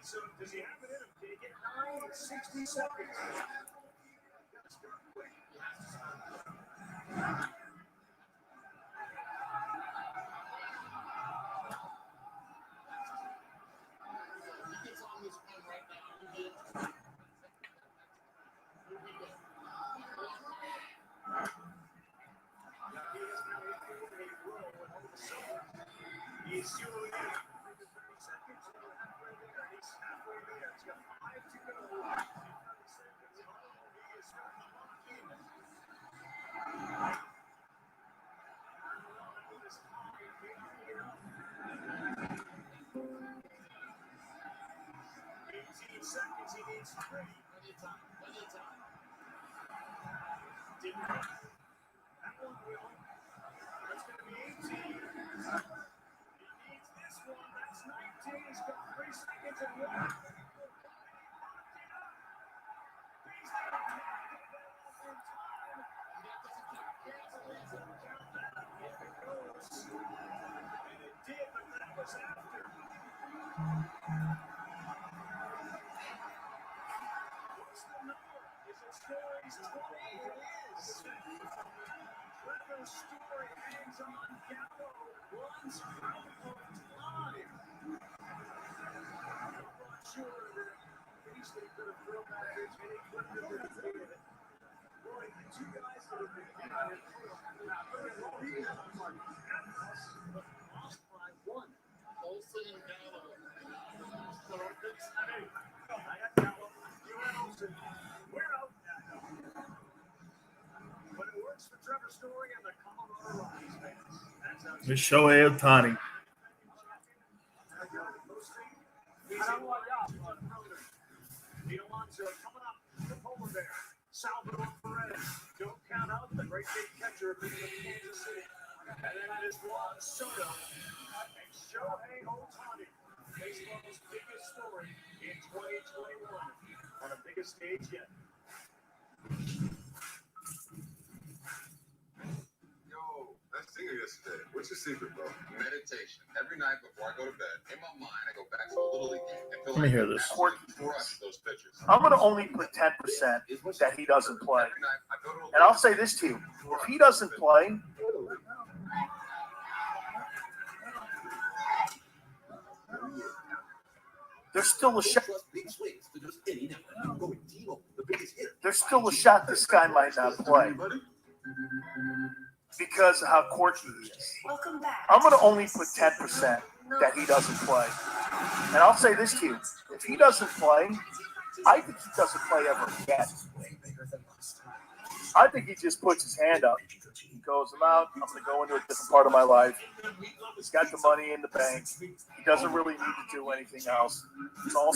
So does he have it in him? Can he get 60 seconds? He's shooting it. 30 seconds. He's halfway there. He's got 5 to go. 30 seconds. He is starting to lock in. With his car, he can't get up. 18 seconds. He needs 3. Plenty of time. Didn't hit. That one will. That's going to be 18. This one, that's 19. He's got 3 seconds and 1. He's got to in time. If it goes, and it did, but that was after. What's the number? Is it Story's 20? It is. Trevor Story hangs on. Gallo runs out of time. I'm not sure that Beasley could have thrown that pitch any quicker than he did. Boy, the 2 guys that have been hitting it lost by 1. Olsen and Gallo. Hey, I got Gallo. You and Olsen. We're out. But it works for Trevor Story and the Colorado Rockies fans. That's how It's Shohei Ohtani. Alonso coming up, the polar bear, Salvador Perez. Don't count out the great big catcher of Kansas City. And then it is Juan Soto and Shohei Ohtani. Baseball's biggest story in 2021 on the biggest stage yet. Nice singer yesterday. What's your secret, bro? Meditation. Every night before I go to bed, in my mind, I go back to a little league game and feel Let me hear this. crush those pitchers. I'm going to only put 10% that he doesn't play. And I'll say this to you. If he doesn't play, there's still a shot. There's still a shot this guy might not play because of how quirky he is. Welcome back. I'm going to only put 10% that he doesn't play. And I'll say this to you. If he doesn't play, I think he doesn't play ever again. I think he just puts his hand up. He goes, I'm out. I'm going to go into a different part of my life. He's got the money in the bank. He doesn't really need to do anything else. It's all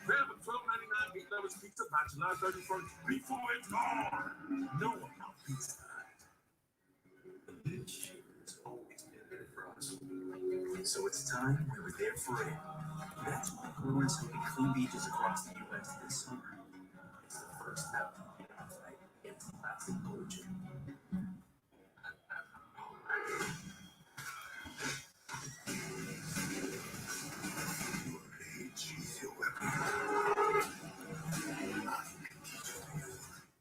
Grab a $12.99 Meat Lovers Pizza by July 31st before it's gone. No one else pizza. The beach has always been there for us. So it's time we were there for it. That's why Brewers will be clean beaches across the U.S. this summer. It's the first step in our fight against plastic pollution.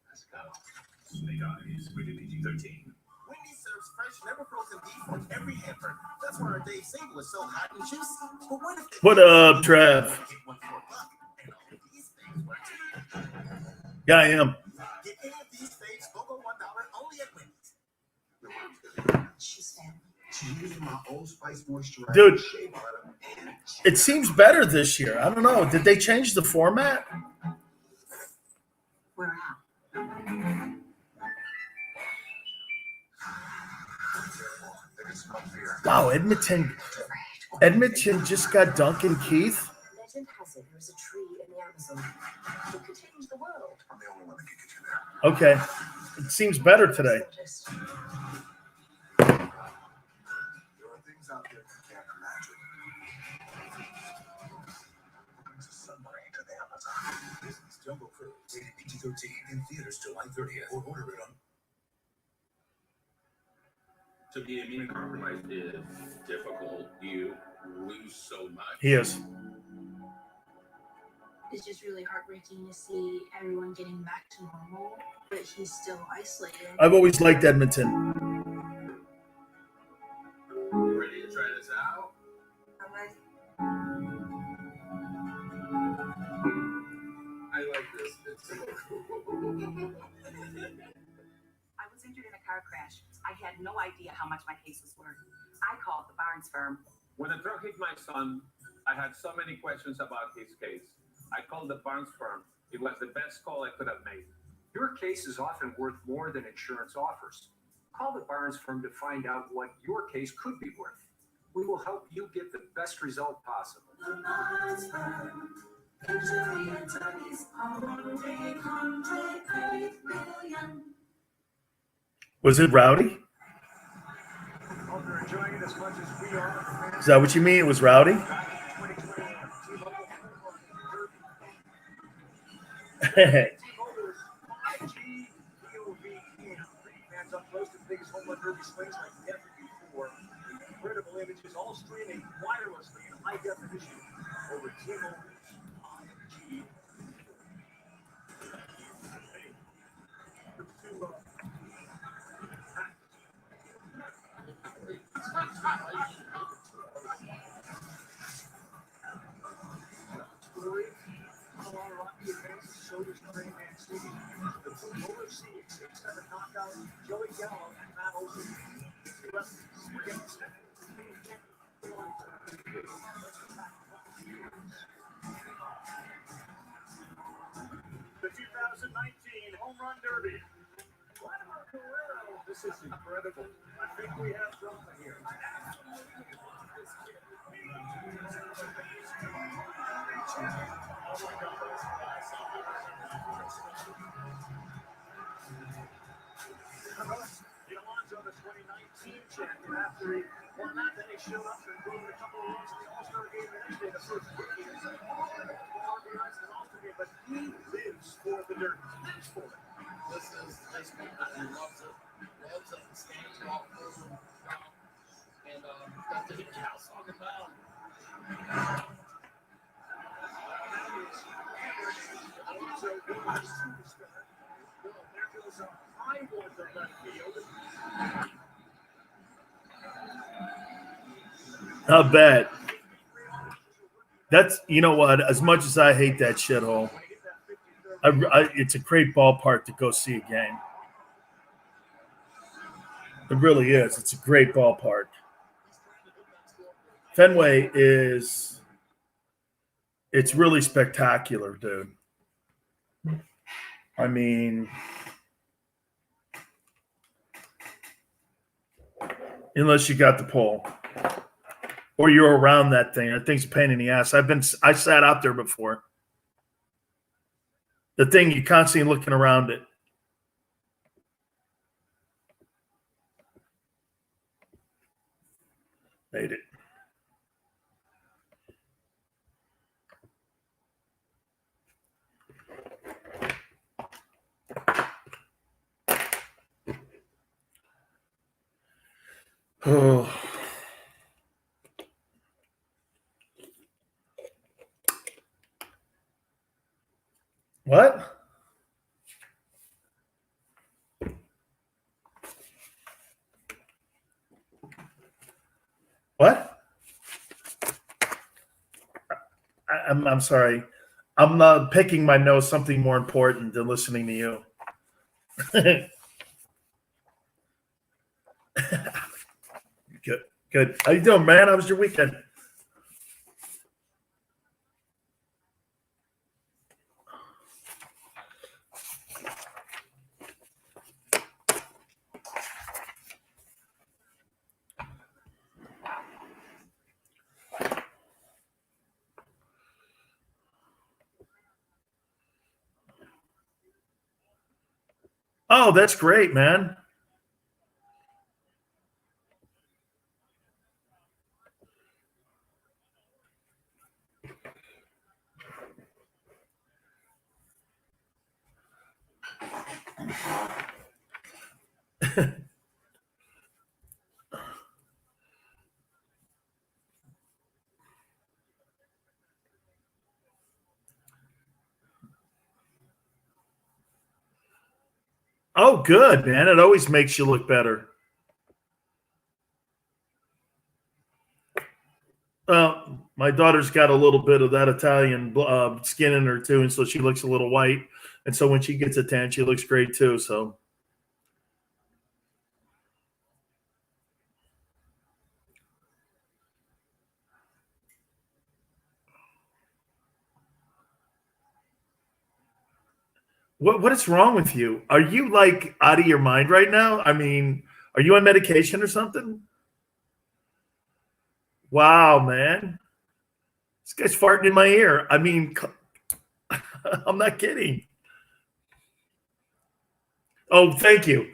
Let's go. Snake Eyes, rated PG-13. Wendy's serves fresh, never frozen beef on every hamper. That's why our Dave Sable is so hot and juicy. But what if What up, Trev? get one for $1 and all of these things work too? Yeah, I am. Get any of these things, go $1 only at Wendy's. She's family. She's using my Old Spice moisturizer. Dude. Shea butter, and It seems better this year. I don't know. Did they change the format? We're out. Wow, Edmonton just got Duncan Keith. Legend has it there's a tree in the Amazon that could change the world. I'm the only one that can get you there. Okay. It seems better today. Just There are things out there you can't imagine. Brings a submarine to the Amazon. This is Jungle Cruise, rated PG-13 in theaters July 30th. Or order it on. To be immunocompromised is difficult. You lose so much. He is. It's just really heartbreaking to see everyone getting back to normal, but he's still isolated. I've always liked Edmonton. Ready to try this out? I'm ready. I like this. It's so cool. I was injured in a car crash. I had no idea how much my case was worth. I called the Barnes firm. When the truck hit my son, I had so many questions about his case. I called the Barnes firm. It was the best call I could have made. Your case is often worth more than insurance offers. Call the Barnes firm to find out what your case could be worth. We will help you get the best result possible. The Barnes firm, injury attorneys, 1-800-8 million. Was it rowdy? Hope you're enjoying it as much as we are. Is that what you mean? It was rowdy? T-Mobile's 5G POV cam. Fans up close to the biggest home run derby swings like never before. Incredible images, all streaming wirelessly in high definition over T-Mobile's 5G. Joey Gallo and Matt Olson. The 2019 Home Run Derby. Vladimir Guerrero. This is incredible. I think we have drama here. Alonso, the 2019 champion, after he won that, then he showed up and drove a couple of runs in the All-Star game the next day, the first rookie. Organized an All-Star game, but he lives for the Derby. Lives for it. This is basically what he loves it. Loves it. Stands off and got to hit the house on the mound. Alonso, the superstar. There goes a high one to left field. Not bad. That's, you know what? As much as I hate that shithole, it's a great ballpark to go see a game. It really is. It's a great ballpark. Fenway is, it's really spectacular, dude. I mean, unless you got the pole or you're around that thing. That thing's a pain in the ass. I sat out there before. The thing, you're constantly looking around it. Made it. Oh. What? What? I'm sorry. I'm not picking my nose something more important than listening to you. Good. How you doing, man? How was your weekend? Oh, that's great, man. Oh, good, man. It always makes you look better. My daughter's got a little bit of that Italian skin in her too, and so she looks a little white. And so when she gets a tan, she looks great too. So, what is wrong with you? Are you like out of your mind right now? I mean, are you on medication or something? Wow, man, this guy's farting in my ear. I mean, I'm not kidding. Oh, thank you.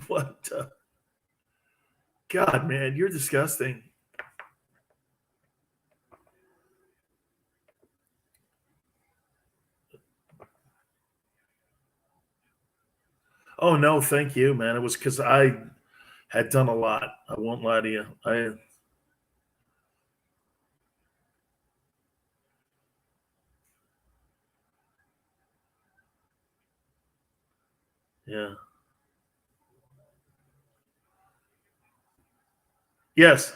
What? God, man, you're disgusting. Oh no, thank you, man. It was because I had done a lot. I won't lie to you. Yeah. Yes.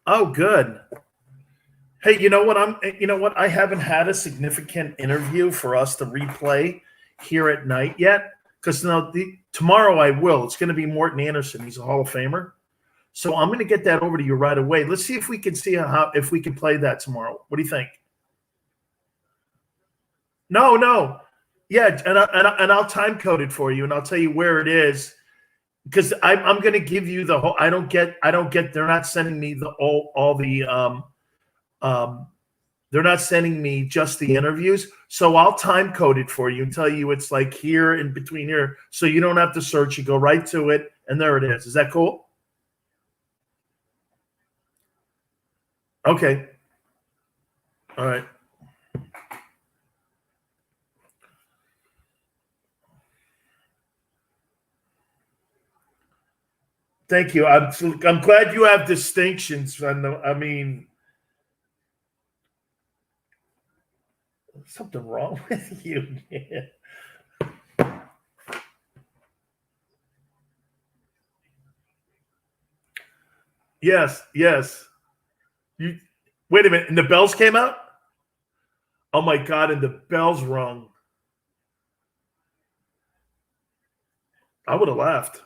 Oh, good. Hey, you know what? I haven't had a significant interview for us to replay here at night yet. Because now tomorrow I will. It's going to be Morton Anderson. He's a Hall of Famer. So I'm going to get that over to you right away. Let's see if we can if we can play that tomorrow. What do you think? No. Yeah, and I'll time code it for you, and I'll tell you where it is. Because I'm going to give you the whole. I don't get. They're not sending me all the they're not sending me just the interviews. So I'll time code it for you and tell you it's like here in between here. So you don't have to search. You go right to it, and there it is. Is that cool? Okay. All right. Thank you. I'm glad you have distinctions. I mean, something wrong with you. Yes. You wait a minute. And the bells came out? Oh my God! And the bells rung. I would have laughed.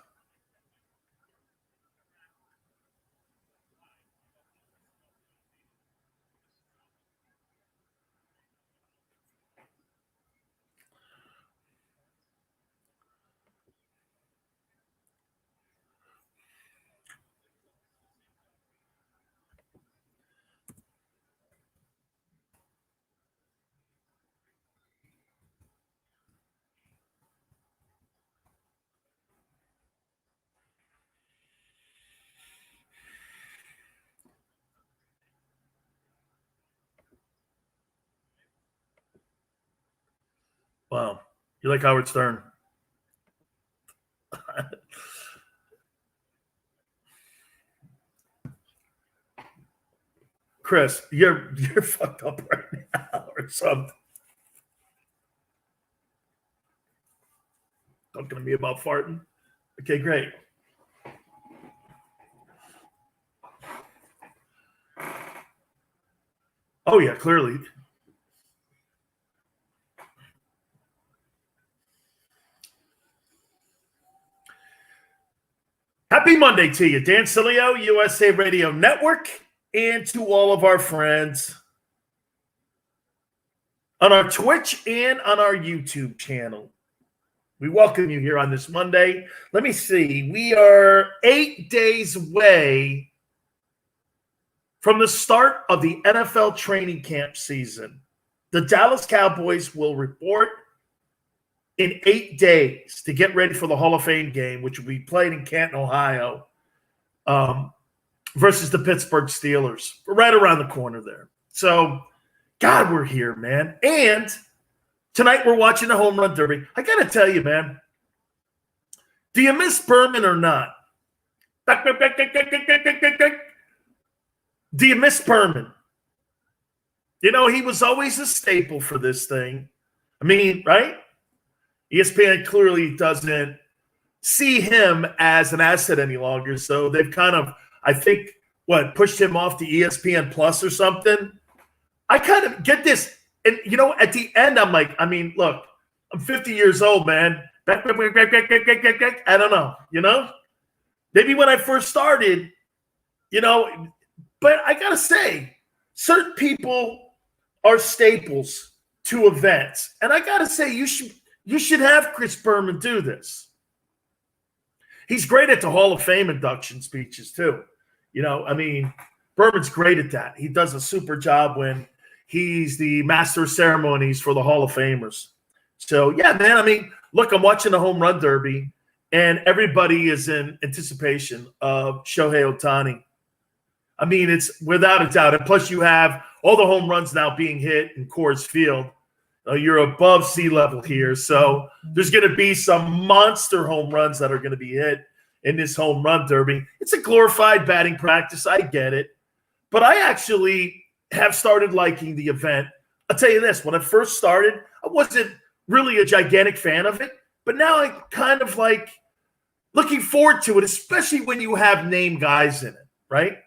Wow. You like Howard Stern? Chris, you're fucked up right now or something. Talking to me about farting. Okay, great. Oh yeah, clearly. Happy Monday to you, Dan Sileo, USA Radio Network, and to all of our friends on our Twitch and on our YouTube channel. We welcome you here on this Monday. Let me see. We are 8 days away from the start of the NFL training camp season. The Dallas Cowboys will report in 8 days to get ready for the Hall of Fame game, which will be played in Canton, Ohio, versus the Pittsburgh Steelers. We're right around the corner there. So, God, we're here, man. And tonight we're watching the Home Run Derby. I got to tell you, man, do you miss Berman or not? Do you miss Berman? You know, he was always a staple for this thing. I mean, right? ESPN clearly doesn't see him as an asset any longer. So they've kind of, I think, pushed him off to ESPN Plus or something. I kind of get this. And, you know, at the end, I'm like, I mean, look, I'm 50 years old, man. I don't know, you know? Maybe when I first started, you know, but I got to say, certain people are staples to events. And I got to say, you should have Chris Berman do this. He's great at the Hall of Fame induction speeches, too. You know, I mean, Berman's great at that. He does a super job when he's the master of ceremonies for the Hall of Famers. So, yeah, man, I mean, look, I'm watching the home run derby, and everybody is in anticipation of Shohei Ohtani. I mean, it's without a doubt. And plus, you have all the home runs now being hit in Coors Field. You're above sea level here. So there's going to be some monster home runs that are going to be hit in this home run derby. It's a glorified batting practice. I get it. But I actually have started liking the event. I'll tell you this. When I first started, I wasn't really a gigantic fan of it. But now I kind of like looking forward to it, especially when you have name guys in it, right?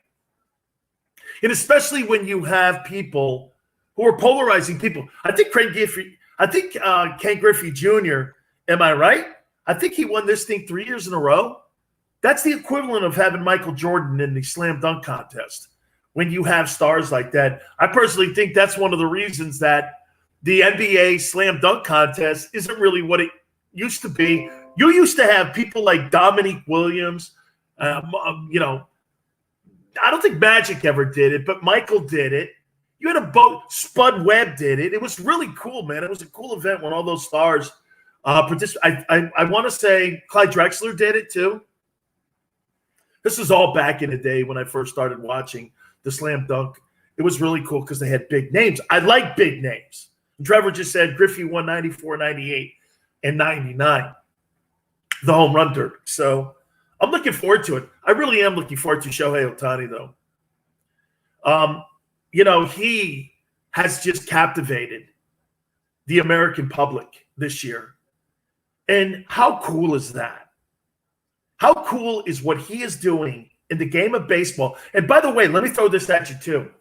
And especially when you have people who are polarizing people. I think Ken Griffey Jr., am I right? I think he won this thing 3 years in a row. That's the equivalent of having Michael Jordan in the slam dunk contest. When you have stars like that, I personally think that's one of the reasons that the NBA slam dunk contest isn't really what it used to be. You used to have people like Dominique Williams, you know, I don't think Magic ever did it, but Michael did it. You had a boat. Spud Webb did it. It was really cool, man. It was a cool event when all those stars participated. I want to say Clyde Drexler did it too. This was all back in the day when I first started watching the slam dunk. It was really cool because they had big names. I like big names. Trevor just said Griffey won 94, 98, and 99, the home run derby. So I'm looking forward to it. I really am looking forward to Shohei Ohtani, though. You know, he has just captivated the American public this year. And how cool is that? How cool is what he is doing in the game of baseball? And by the way, let me throw this at you, too.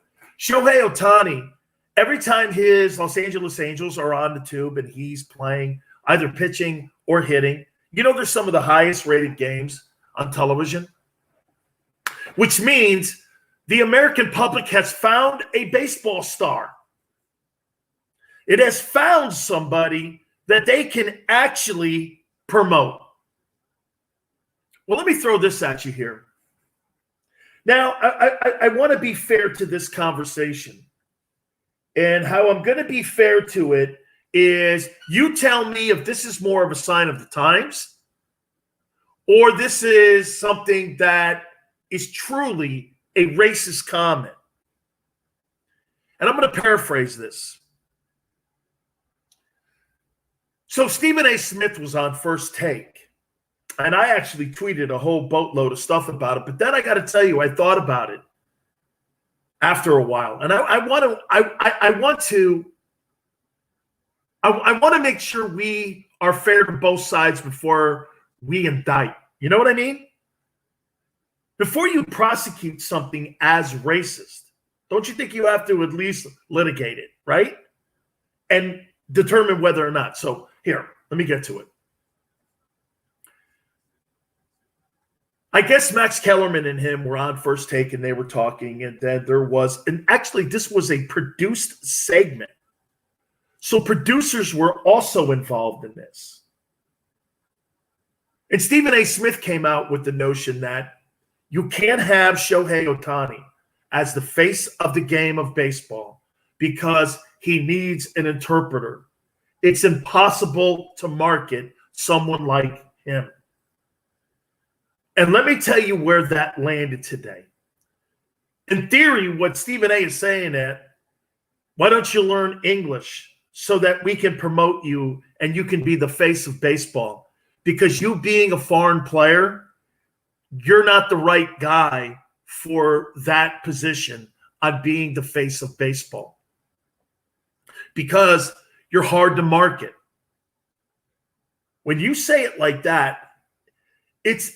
Shohei Ohtani, every time his Los Angeles Angels are on the tube and he's playing, either pitching or hitting, you know, there's some of the highest rated games on television, which means the American public has found a baseball star. It has found somebody that they can actually promote. Well, let me throw this at you here. Now, I want to be fair to this conversation. And how I'm going to be fair to it is you tell me if this is more of a sign of the times or this is something that is truly a racist comment. And I'm going to paraphrase this. So Stephen A. Smith was on First Take, and I actually tweeted a whole boatload of stuff about it. But then I got to tell you, I thought about it after a while, and I want to make sure we are fair to both sides before we indict. You know what I mean? Before you prosecute something as racist, don't you think you have to at least litigate it, right? And determine whether or not. So here, let me get to it. I guess Max Kellerman and him were on First Take and they were talking, and then there was, and actually this was a produced segment. So producers were also involved in this. And Stephen A. Smith came out with the notion that you can't have Shohei Ohtani as the face of the game of baseball because he needs an interpreter. It's impossible to market someone like him. And let me tell you where that landed today. In theory, what Stephen A. is saying is, why don't you learn English so that we can promote you and you can be the face of baseball? Because you being a foreign player you're not the right guy for that position on being the face of baseball because you're hard to market. When you say it like that, it's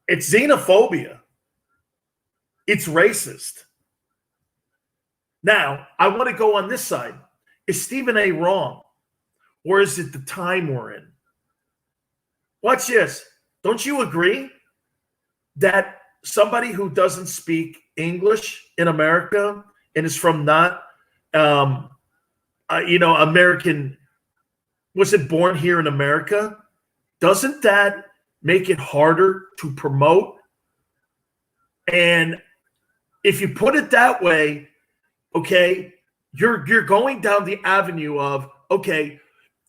xenophobia. It's racist. Now, I want to go on this side. Is Stephen A. wrong? Or is it the time we're in? Watch this. Don't you agree that somebody who doesn't speak English in America and is from not, American, wasn't born here in America, doesn't that make it harder to promote? And if you put it that way, okay, you're going down the avenue of, okay,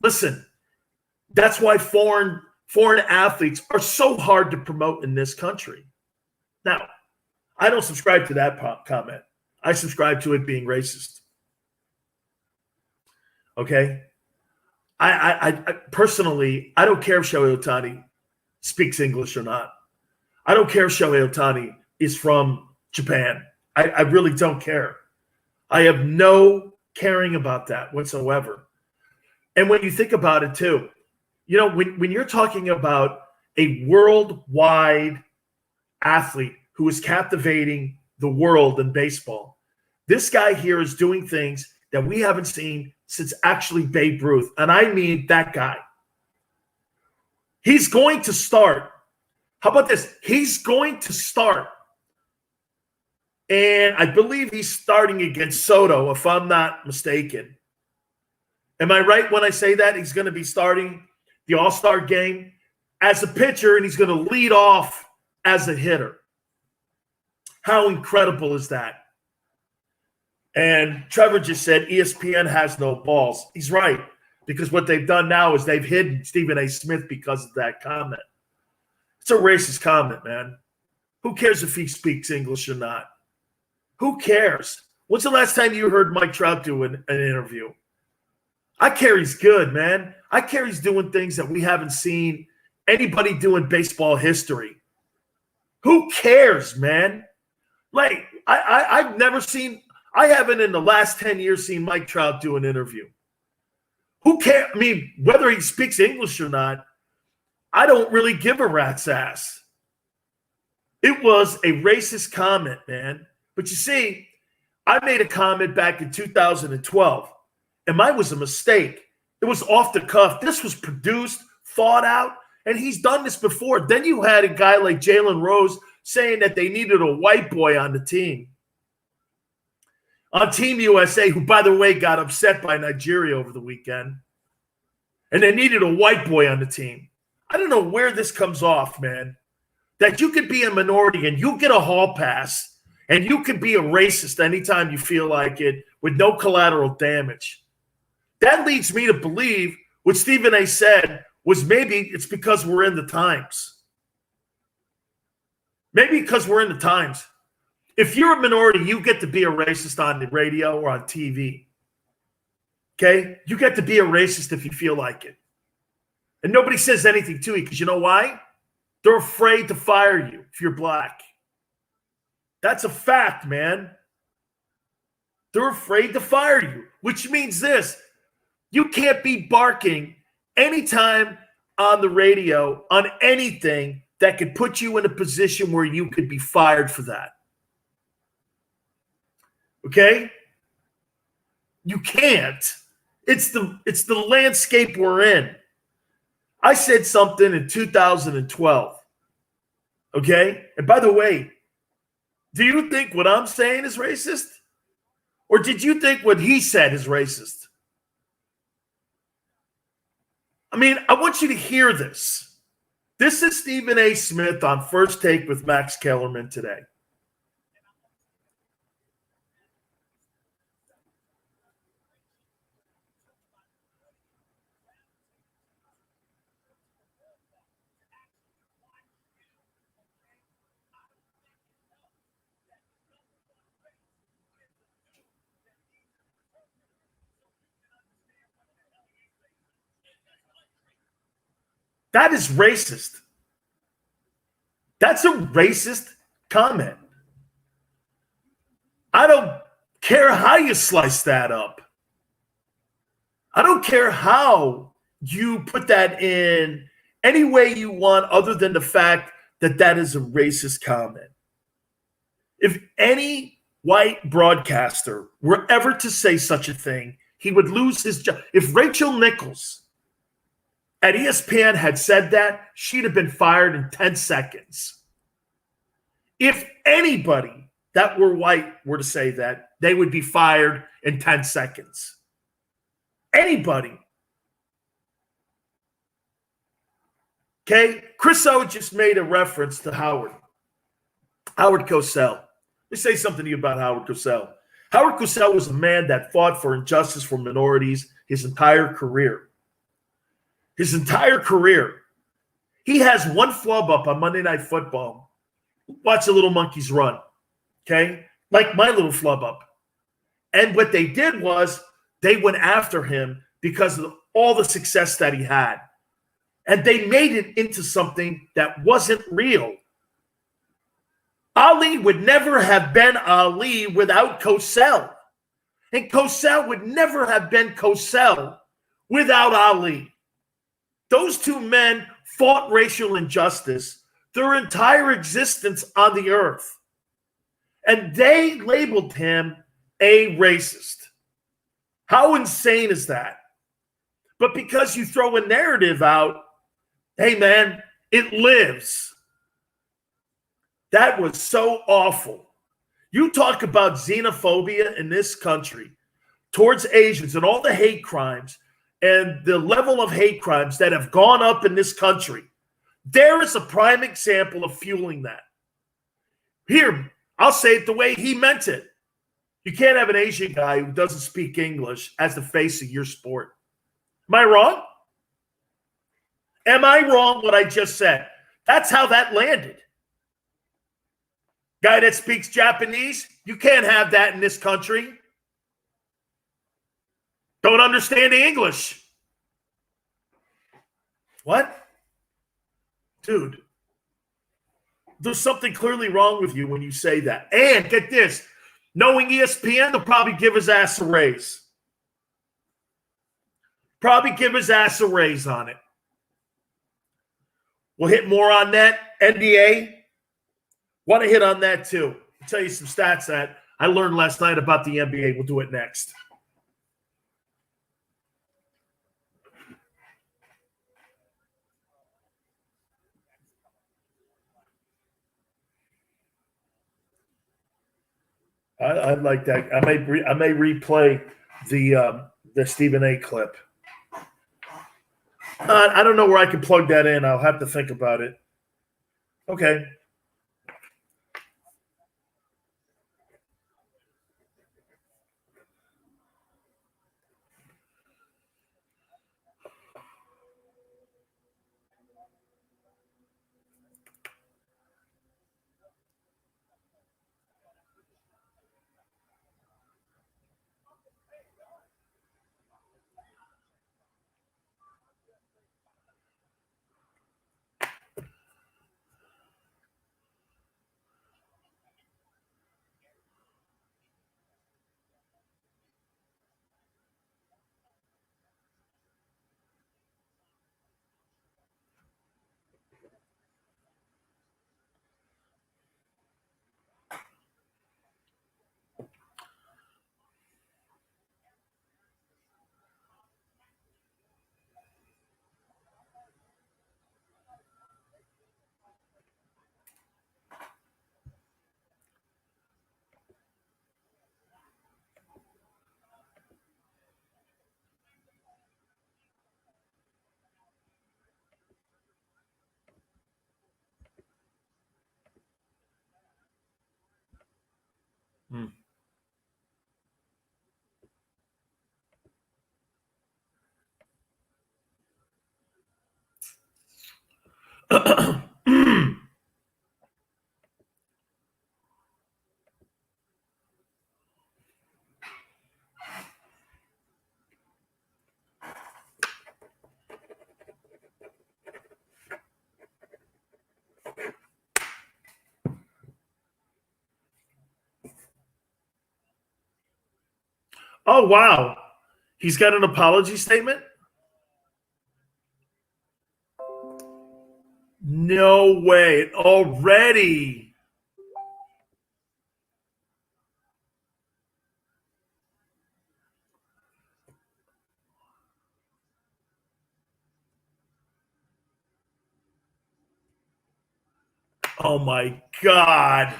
listen, that's why foreign athletes are so hard to promote in this country. Now, I don't subscribe to that comment. I subscribe to it being racist. Okay? I personally, I don't care if Shohei Ohtani speaks English or not. I don't care if Shohei Ohtani is from Japan. I really don't care. I have no caring about that whatsoever. And when you think about it too, when you're talking about a worldwide athlete who is captivating the world in baseball, this guy here is doing things that we haven't seen since actually Babe Ruth. And I mean that guy. He's going to start. How about this? He's going to start. And I believe he's starting against Soto, if I'm not mistaken. Am I right when I say that? He's going to be starting the All-Star game as a pitcher, and he's going to lead off as a hitter. How incredible is that? And Trevor just said ESPN has no balls. He's right, because what they've done now is they've hidden Stephen A. Smith because of that comment. It's a racist comment, man. Who cares if he speaks English or not? Who cares? When's the last time you heard Mike Trout do an interview? I care he's good, man. I care he's doing things that we haven't seen anybody do in baseball history. Who cares, man? Like, I've never seen – I haven't in the last 10 years seen Mike Trout do an interview. Who cares? I mean, whether he speaks English or not, I don't really give a rat's ass. It was a racist comment, man. But you see, I made a comment back in 2012, and mine was a mistake. It was off the cuff. This was produced, thought out, and he's done this before. Then you had a guy like Jalen Rose saying that they needed a white boy on the team. On Team USA, who, by the way, got upset by Nigeria over the weekend. And they needed a white boy on the team. I don't know where this comes off, man. That you could be a minority and you get a hall pass and you could be a racist anytime you feel like it with no collateral damage. That leads me to believe what Stephen A. said was maybe it's because we're in the times. Maybe because we're in the times. If you're a minority, you get to be a racist on the radio or on TV. Okay? You get to be a racist if you feel like it. And nobody says anything to you because you know why? They're afraid to fire you if you're black. That's a fact, man. They're afraid to fire you, which means this. You can't be barking anytime on the radio on anything that could put you in a position where you could be fired for that. Okay? You can't. It's the landscape we're in. I said something in 2012. Okay? And by the way, do you think what I'm saying is racist? Or did you think what he said is racist? I mean, I want you to hear this. This is Stephen A. Smith on First Take with Max Kellerman today. That is racist. That's a racist comment. I don't care how you slice that up. I don't care how you put that in any way you want other than the fact that that is a racist comment. If any white broadcaster were ever to say such a thing, he would lose his job. If Rachel Nichols at ESPN had said that, she'd have been fired in 10 seconds. If anybody that were white were to say that, they would be fired in 10 seconds. Anybody. Okay? Chris O just made a reference to Howard Cosell. Let me say something to you about Howard Cosell. Howard Cosell was a man that fought for injustice for minorities his entire career. His entire career. He has one flub up on Monday Night Football. Watch the Little Monkeys run. Okay? Like my little flub up. And what they did was they went after him because of all the success that he had. And they made it into something that wasn't real. Ali would never have been Ali without Cosell. And Cosell would never have been Cosell without Ali. Those two men fought racial injustice their entire existence on the earth. And they labeled him a racist. How insane is that? But because you throw a narrative out, hey man, it lives. That was so awful. You talk about xenophobia in this country towards Asians and all the hate crimes and the level of hate crimes that have gone up in this country. There is a prime example of fueling that. Here, I'll say it the way he meant it. You can't have an Asian guy who doesn't speak English as the face of your sport. Am I wrong? Am I wrong what I just said? That's how that landed. Guy that speaks Japanese, you can't have that in this country. Don't understand the English. What? Dude, there's something clearly wrong with you when you say that. And get this, knowing ESPN, they'll probably give his ass a raise. Probably give his ass a raise on it. We'll hit more on that. NBA, want to hit on that too. I'll tell you some stats that I learned last night about the NBA. We'll do it next. I like that. I may replay the Stephen A. clip. I don't know where I can plug that in. I'll have to think about it. Okay. Oh, wow. He's got an apology statement? No way. Already. Oh, my God.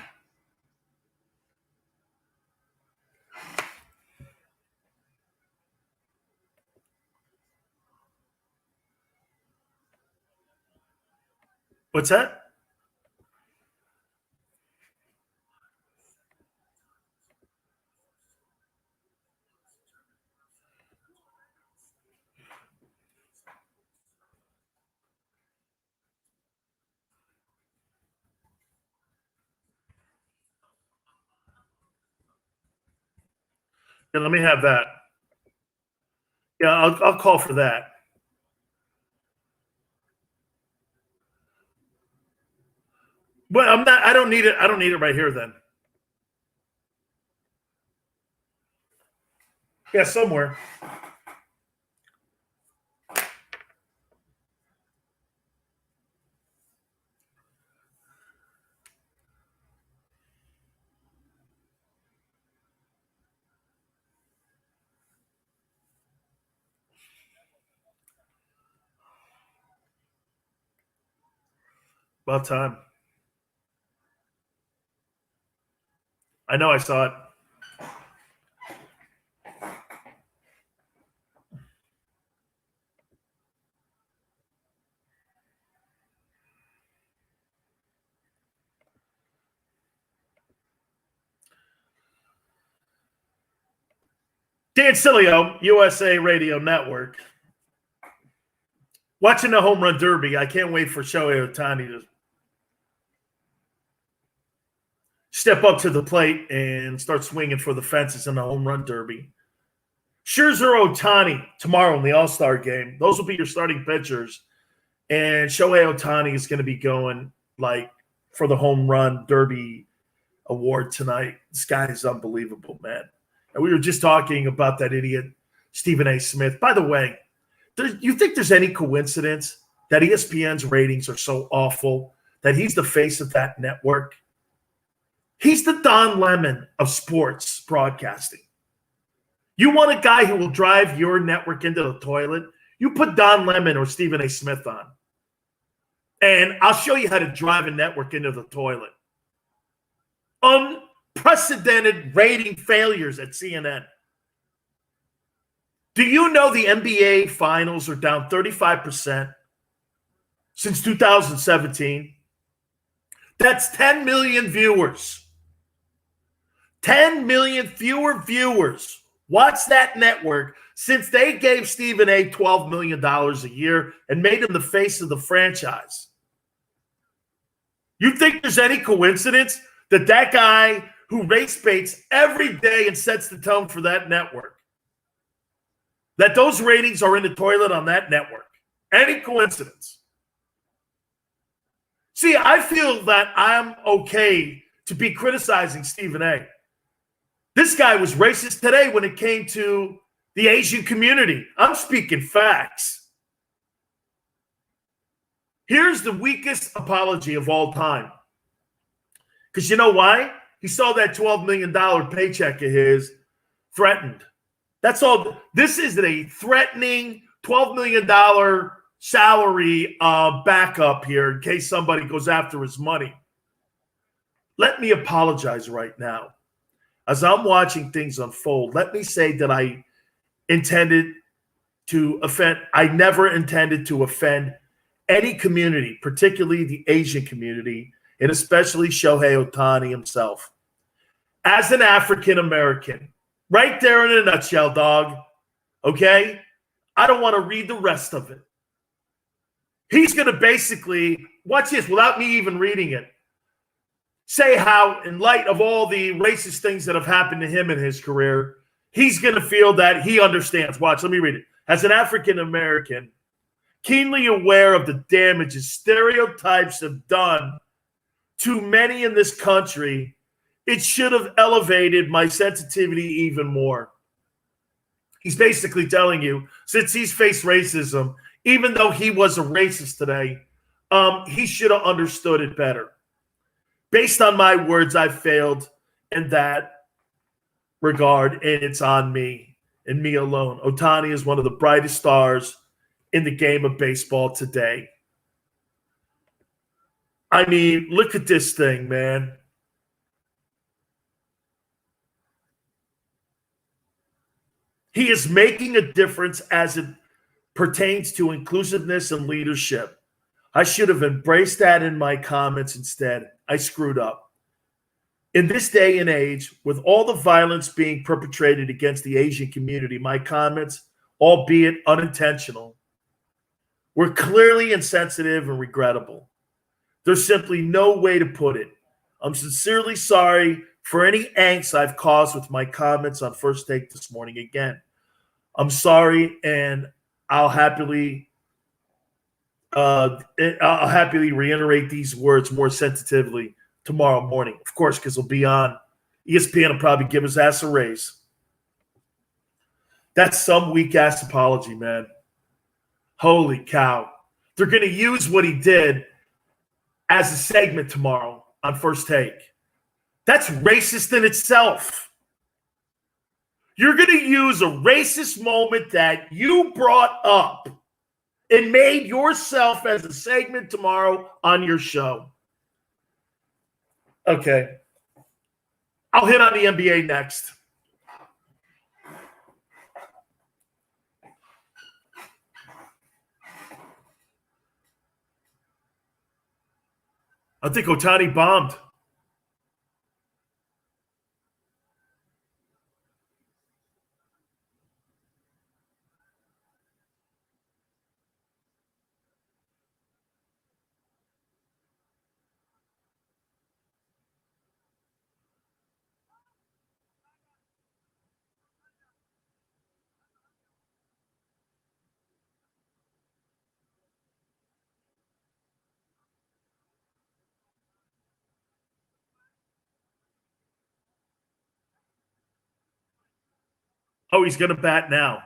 What's that? Yeah, let me have that. Yeah, I'll call for that. But I'm not. I don't need it. I don't need it right here. Then. Yeah, somewhere. About time. I know I saw it. Dan Sileo, USA Radio Network. Watching the home run derby. I can't wait for Shohei Ohtani to step up to the plate and start swinging for the fences in the home run derby. Scherzer, Ohtani tomorrow in the All-Star game. Those will be your starting pitchers. And Shohei Ohtani is going to be going like for the home run derby award tonight. This guy is unbelievable, man. And we were just talking about that idiot Stephen A. Smith. By the way, you think there's any coincidence that ESPN's ratings are so awful that he's the face of that network? He's the Don Lemon of sports broadcasting. You want a guy who will drive your network into the toilet? You put Don Lemon or Stephen A. Smith on. And I'll show you how to drive a network into the toilet. Unprecedented rating failures at CNN. Do you know the NBA finals are down 35% since 2017? That's 10 million viewers. 10 million fewer viewers watch that network since they gave Stephen A. $12 million a year and made him the face of the franchise. You think there's any coincidence that that guy who race baits every day and sets the tone for that network, that those ratings are in the toilet on that network? Any coincidence? See, I feel that I'm okay to be criticizing Stephen A. This guy was racist today when it came to the Asian community. I'm speaking facts. Here's the weakest apology of all time. Because you know why? He saw that $12 million paycheck of his threatened. That's all. This is a threatening $12 million salary backup here in case somebody goes after his money. Let me apologize right now. As I'm watching things unfold, let me say that I never intended to offend any community, particularly the Asian community, and especially Shohei Ohtani himself. As an African American, right there in a nutshell, dog, okay? I don't want to read the rest of it. He's going to basically, watch this, without me even reading it, say how, in light of all the racist things that have happened to him in his career, he's going to feel that he understands. Watch, let me read it. As an African American, keenly aware of the damages stereotypes have done to many in this country, it should have elevated my sensitivity even more. He's basically telling you, since he's faced racism, even though he was a racist today, he should have understood it better. Based on my words, I failed in that regard, and it's on me and me alone. Ohtani is one of the brightest stars in the game of baseball today. I mean, look at this thing, man. He is making a difference as it pertains to inclusiveness and leadership. I should have embraced that in my comments instead. I screwed up. In this day and age, with all the violence being perpetrated against the Asian community, my comments, albeit unintentional, were clearly insensitive and regrettable. There's simply no way to put it. I'm sincerely sorry for any angst I've caused with my comments on First Take this morning again. I'm sorry, and I'll happily reiterate these words more sensitively tomorrow morning, of course, because he'll be on ESPN and probably give his ass a raise. That's some weak ass apology, man. Holy cow. They're going to use what he did as a segment tomorrow on First Take. That's racist in itself. You're going to use a racist moment that you brought up and made yourself as a segment tomorrow on your show. Okay. I'll hit on the NBA next. I think Ohtani bombed. Oh, he's going to bat now.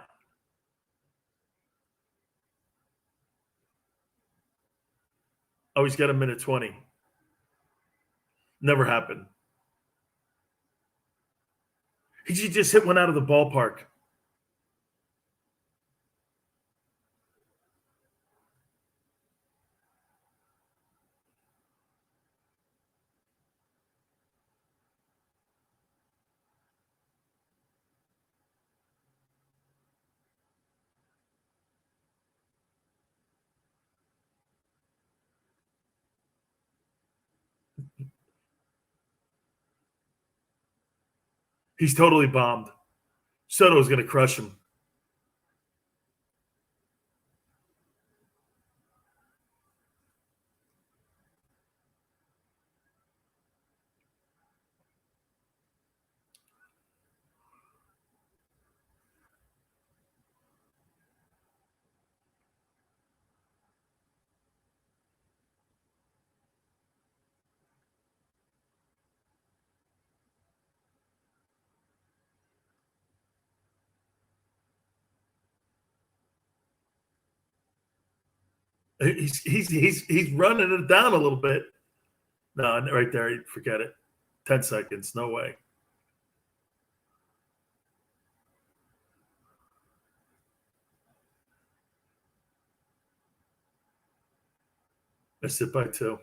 Oh, he's got a minute 20. Never happened. He just hit one out of the ballpark. He's totally bombed. Soto's going to crush him. He's running it down a little bit. No, right there, forget it. 10 seconds, no way. Missed it by 2.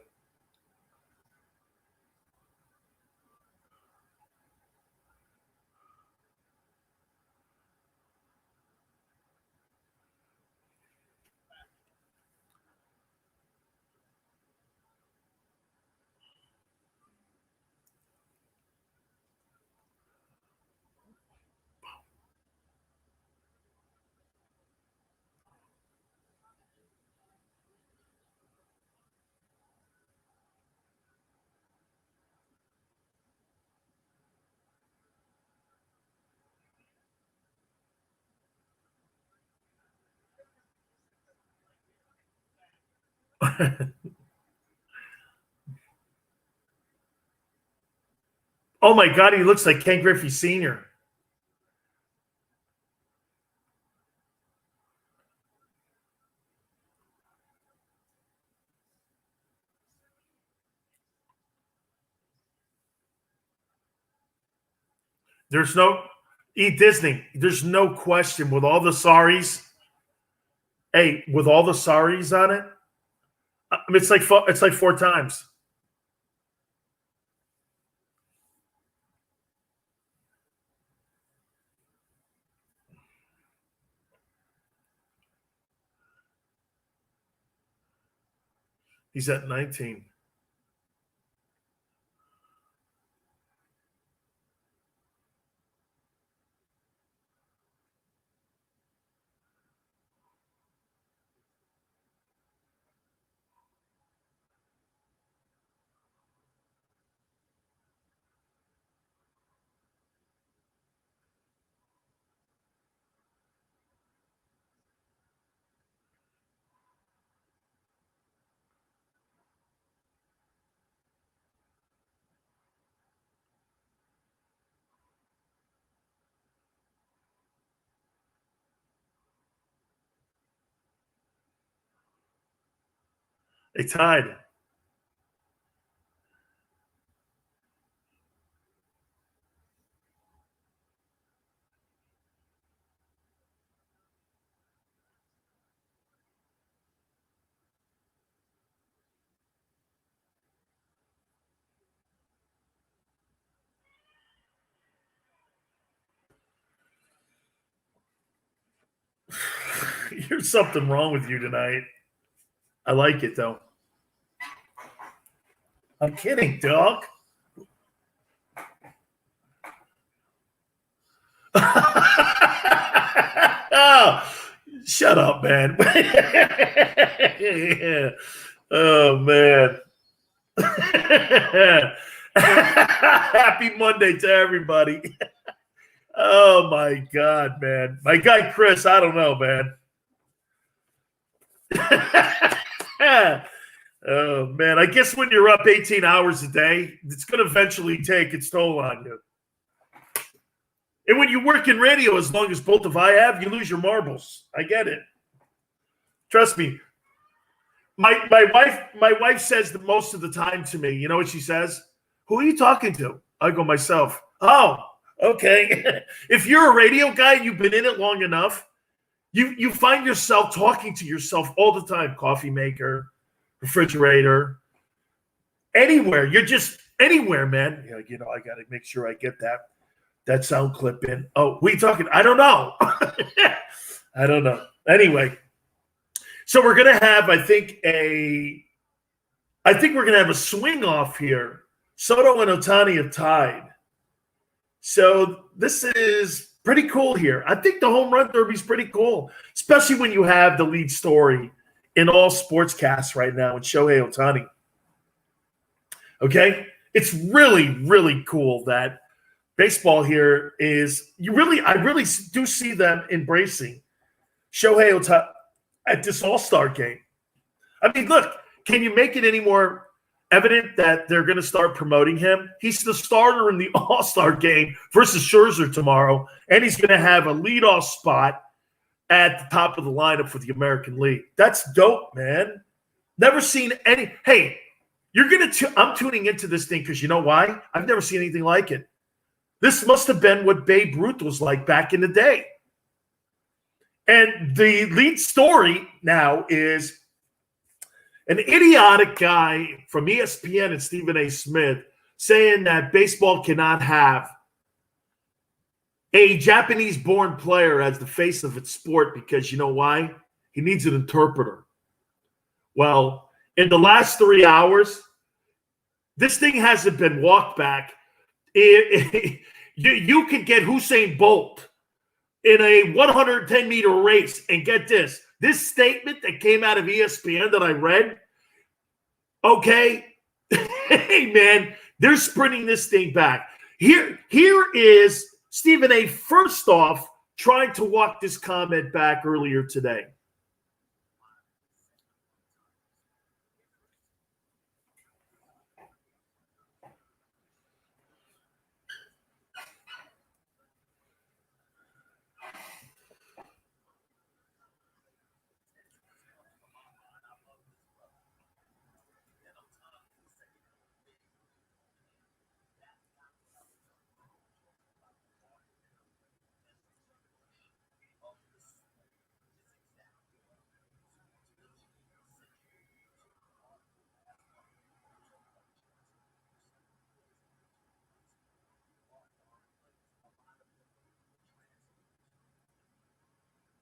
Oh my God, he looks like Ken Griffey Sr. There's no eat Disney. There's no question with all the sorries. Hey, with all the sorries on it, I mean, it's like 4 times. He's at 19. They tied. There's something wrong with you tonight. I like it though. I'm kidding, dog. Oh, shut up, man. Oh, man. Happy Monday to everybody. Oh, my God, man. My guy, Chris, I don't know, man. Oh, man. I guess when you're up 18 hours a day, it's going to eventually take its toll on you. And when you work in radio, as long as both of I have, you lose your marbles. I get it. Trust me. My wife says that most of the time to me, you know what she says? Who are you talking to? I go, myself. Oh, okay. If you're a radio guy and you've been in it long enough, you find yourself talking to yourself all the time. Coffee maker, refrigerator, anywhere. You're just anywhere, man. You know, I got to make sure I get that sound clip in. Oh, we talking? I don't know. I don't know. Anyway, so we're gonna have, I think we're gonna have a swing off here. Soto and Ohtani have tied. So this is pretty cool here. I think the home run derby is pretty cool, especially when you have the lead story in all sportscasts right now in Shohei Ohtani. Okay? It's really, really cool that baseball here is I really do see them embracing Shohei Ohtani at this All-Star game. I mean, look, can you make it any more evident that they're going to start promoting him? He's the starter in the All-Star game versus Scherzer tomorrow, and he's going to have a leadoff spot at the top of the lineup for the American League. That's dope, man. Never seen any. Hey, I'm tuning into this thing because you know why? I've never seen anything like it. This must have been what Babe Ruth was like back in the day. And the lead story now is an idiotic guy from ESPN and Stephen A. Smith saying that baseball cannot have a Japanese-born player as the face of its sport because you know why? He needs an interpreter. Well, in the last 3 hours, this thing hasn't been walked back. You could get Usain Bolt in a 110-meter race, and get this statement that came out of ESPN that I read, okay, hey, man, they're sprinting this thing back. Here is Stephen A. first off trying to walk this comment back earlier today.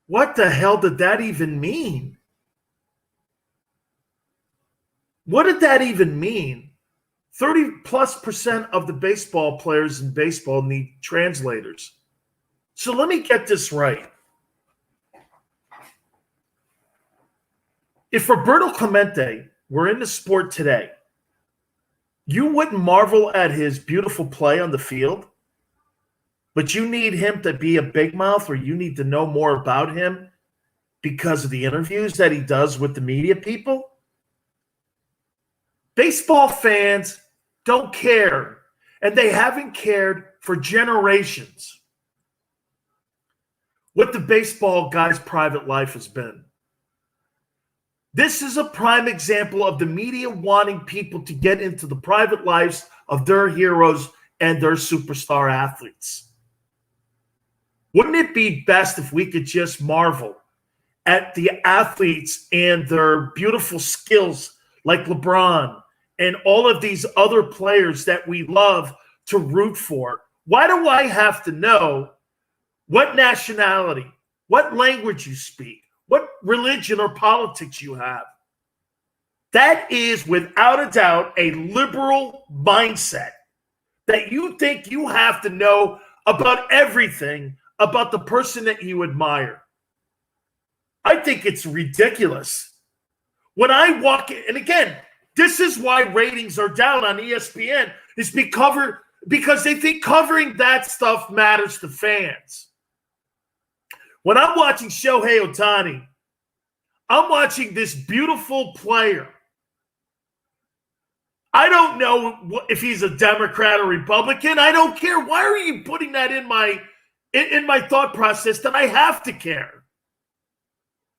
What the hell did that even mean? What did that even mean? 30+% of the baseball players in baseball need translators. So let me get this right. If Roberto Clemente were in the sport today, you wouldn't marvel at his beautiful play on the field, but you need him to be a big mouth, or you need to know more about him because of the interviews that he does with the media people. Baseball fans don't care, and they haven't cared for generations what the baseball guy's private life has been. This is a prime example of the media wanting people to get into the private lives of their heroes and their superstar athletes. Wouldn't it be best if we could just marvel at the athletes and their beautiful skills like LeBron and all of these other players that we love to root for? Why do I have to know what nationality, what language you speak, what religion or politics you have? That is without a doubt a liberal mindset that you think you have to know about everything about the person that you admire. I think it's ridiculous. When I walk in, and again, this is why ratings are down on ESPN, is because they think covering that stuff matters to fans. When I'm watching Shohei Ohtani, I'm watching this beautiful player. I don't know if he's a Democrat or Republican. I don't care. Why are you putting that in my thought process that I have to care?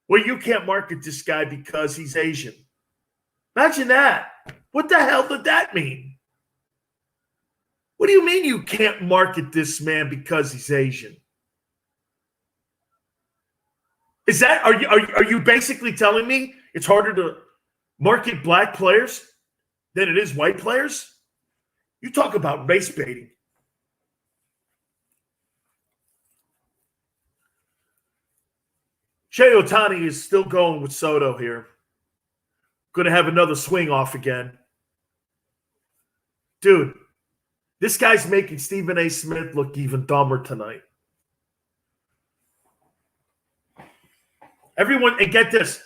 Well, you can't market this guy because he's Asian. Imagine that. What the hell did that mean? What do you mean you can't market this man because he's Asian? Is that are you basically telling me it's harder to market black players than it is white players? You talk about race baiting. Shohei Ohtani is still going with Soto here. Going to have another swing off again. Dude, this guy's making Stephen A. Smith look even dumber tonight. Everyone, and get this.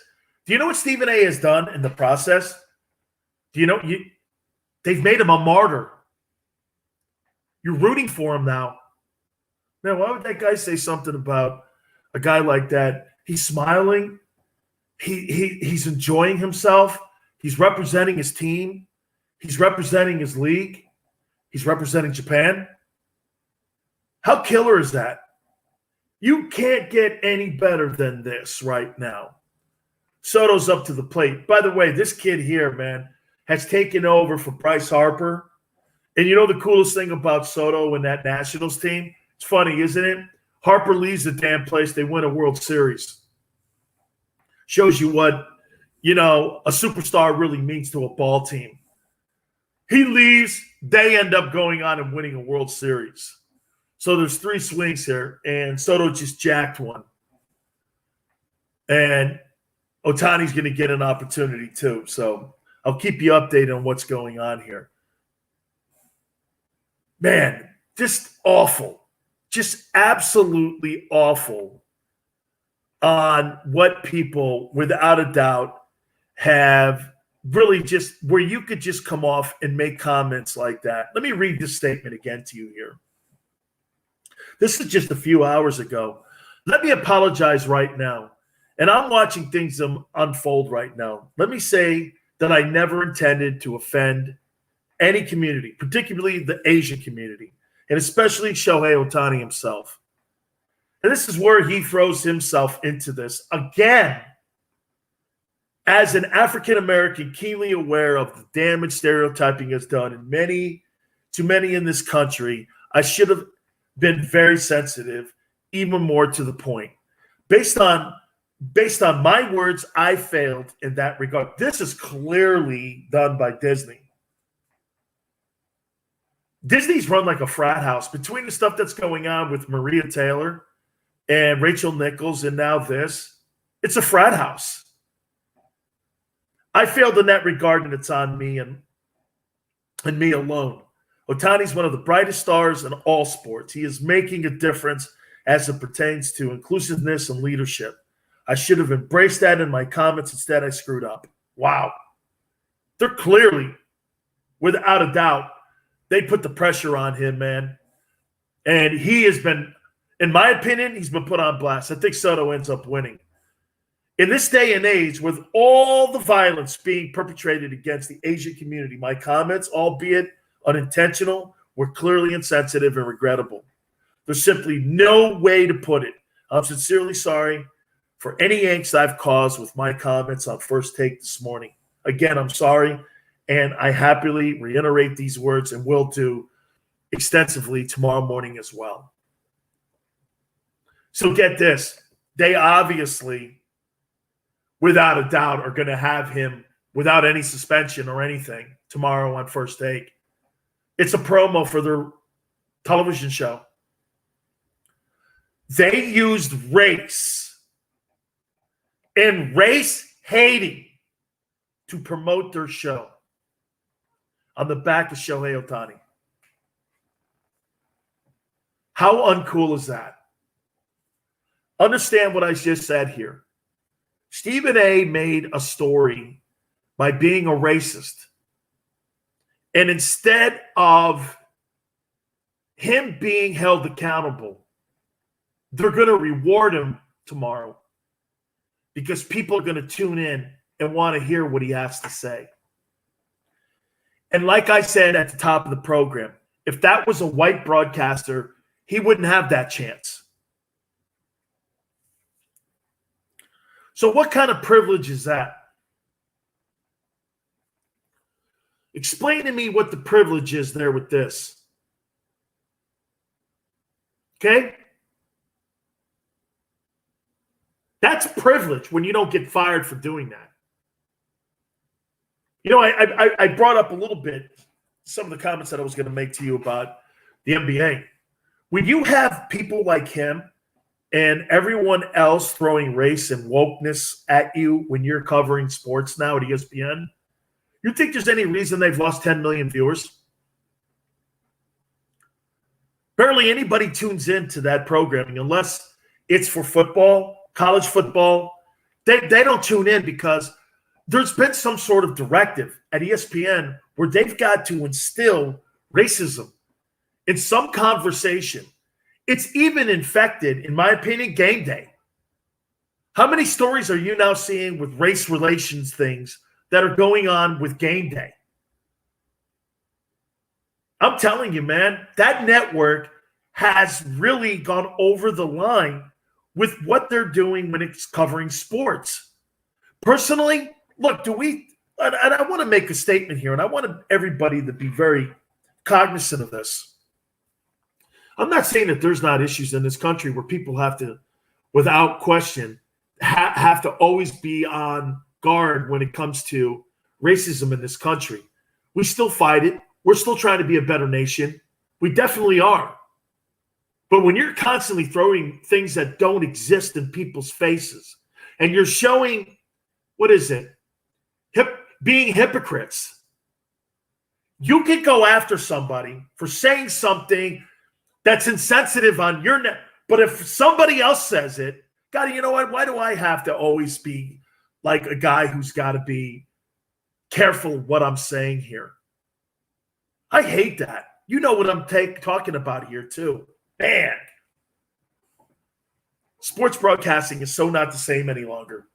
Do you know what Stephen A. has done in the process? Do you know? They've made him a martyr. You're rooting for him now. Man, why would that guy say something about a guy like that? He's smiling. He's enjoying himself. He's representing his team. He's representing his league. He's representing Japan. How killer is that? You can't get any better than this right now. Soto's up to the plate. By the way, this kid here, man, has taken over for Bryce Harper. And you know the coolest thing about Soto and that Nationals team? It's funny, isn't it? Harper leaves the damn place. They win a World Series. Shows you what, a superstar really means to a ball team. He leaves. They end up going on and winning a World Series. So there's 3 swings here, and Soto just jacked one. And Ohtani's going to get an opportunity too. So I'll keep you updated on what's going on here. Man, just awful. Just absolutely awful on what people, without a doubt, have really just, where you could just come off and make comments like that. Let me read this statement again to you here. This is just a few hours ago. Let me apologize right now. And I'm watching things unfold right now. Let me say that I never intended to offend any community, particularly the Asian community, and especially Shohei Ohtani himself. And this is where he throws himself into this. Again, as an African-American keenly aware of the damage stereotyping has done to many in this country, I should have been very sensitive, even more to the point. Based on my words, I failed in that regard. This is clearly done by Disney. Disney's run like a frat house between the stuff that's going on with Maria Taylor and Rachel Nichols and now this. It's a frat house. I failed in that regard, and it's on me and me alone. Ohtani's one of the brightest stars in all sports. He is making a difference as it pertains to inclusiveness and leadership. I should have embraced that in my comments. Instead, I screwed up. Wow. They're clearly, without a doubt, they put the pressure on him, man. And he has been, in my opinion, he's been put on blast. I think Soto ends up winning. In this day and age, with all the violence being perpetrated against the Asian community, my comments, albeit unintentional, were clearly insensitive and regrettable. There's simply no way to put it. I'm sincerely sorry for any angst I've caused with my comments on First Take this morning. Again, I'm sorry, and I happily reiterate these words and will do extensively tomorrow morning as well. So get this. They obviously, without a doubt, are going to have him without any suspension or anything tomorrow on First Take. It's a promo for their television show. They used race and race hating to promote their show on the back of Shohei Ohtani. How uncool is that? Understand what I just said here. Stephen A. made a story by being a racist. And instead of him being held accountable, they're going to reward him tomorrow because people are going to tune in and want to hear what he has to say. And like I said at the top of the program, if that was a white broadcaster, he wouldn't have that chance. So what kind of privilege is that? Explain to me what the privilege is there with this. Okay? That's privilege when you don't get fired for doing that. You know, I brought up a little bit some of the comments that I was going to make to you about the NBA. When you have people like him and everyone else throwing race and wokeness at you when you're covering sports now at ESPN, you think there's any reason they've lost 10 million viewers? Barely anybody tunes into that programming unless it's for football, college football. They don't tune in because there's been some sort of directive at ESPN where they've got to instill racism in some conversation. It's even infected, in my opinion, game day. How many stories are you now seeing with race relations things that are going on with game day? I'm telling you, man, that network has really gone over the line with what they're doing when it's covering sports. Personally, look, and I want to make a statement here, and I want everybody to be very cognizant of this. I'm not saying that there's not issues in this country where people have to, without question, have to always be on guard when it comes to racism in this country. We still fight it. We're still trying to be a better nation. We definitely are. But when you're constantly throwing things that don't exist in people's faces and you're showing, what is it? Being hypocrites. You can go after somebody for saying something that's insensitive on your net. But if somebody else says it, God, you know what? Why do I have to always be like a guy who's got to be careful what I'm saying here? I hate that. You know what I'm talking about here too. Man. Sports broadcasting is so not the same any longer.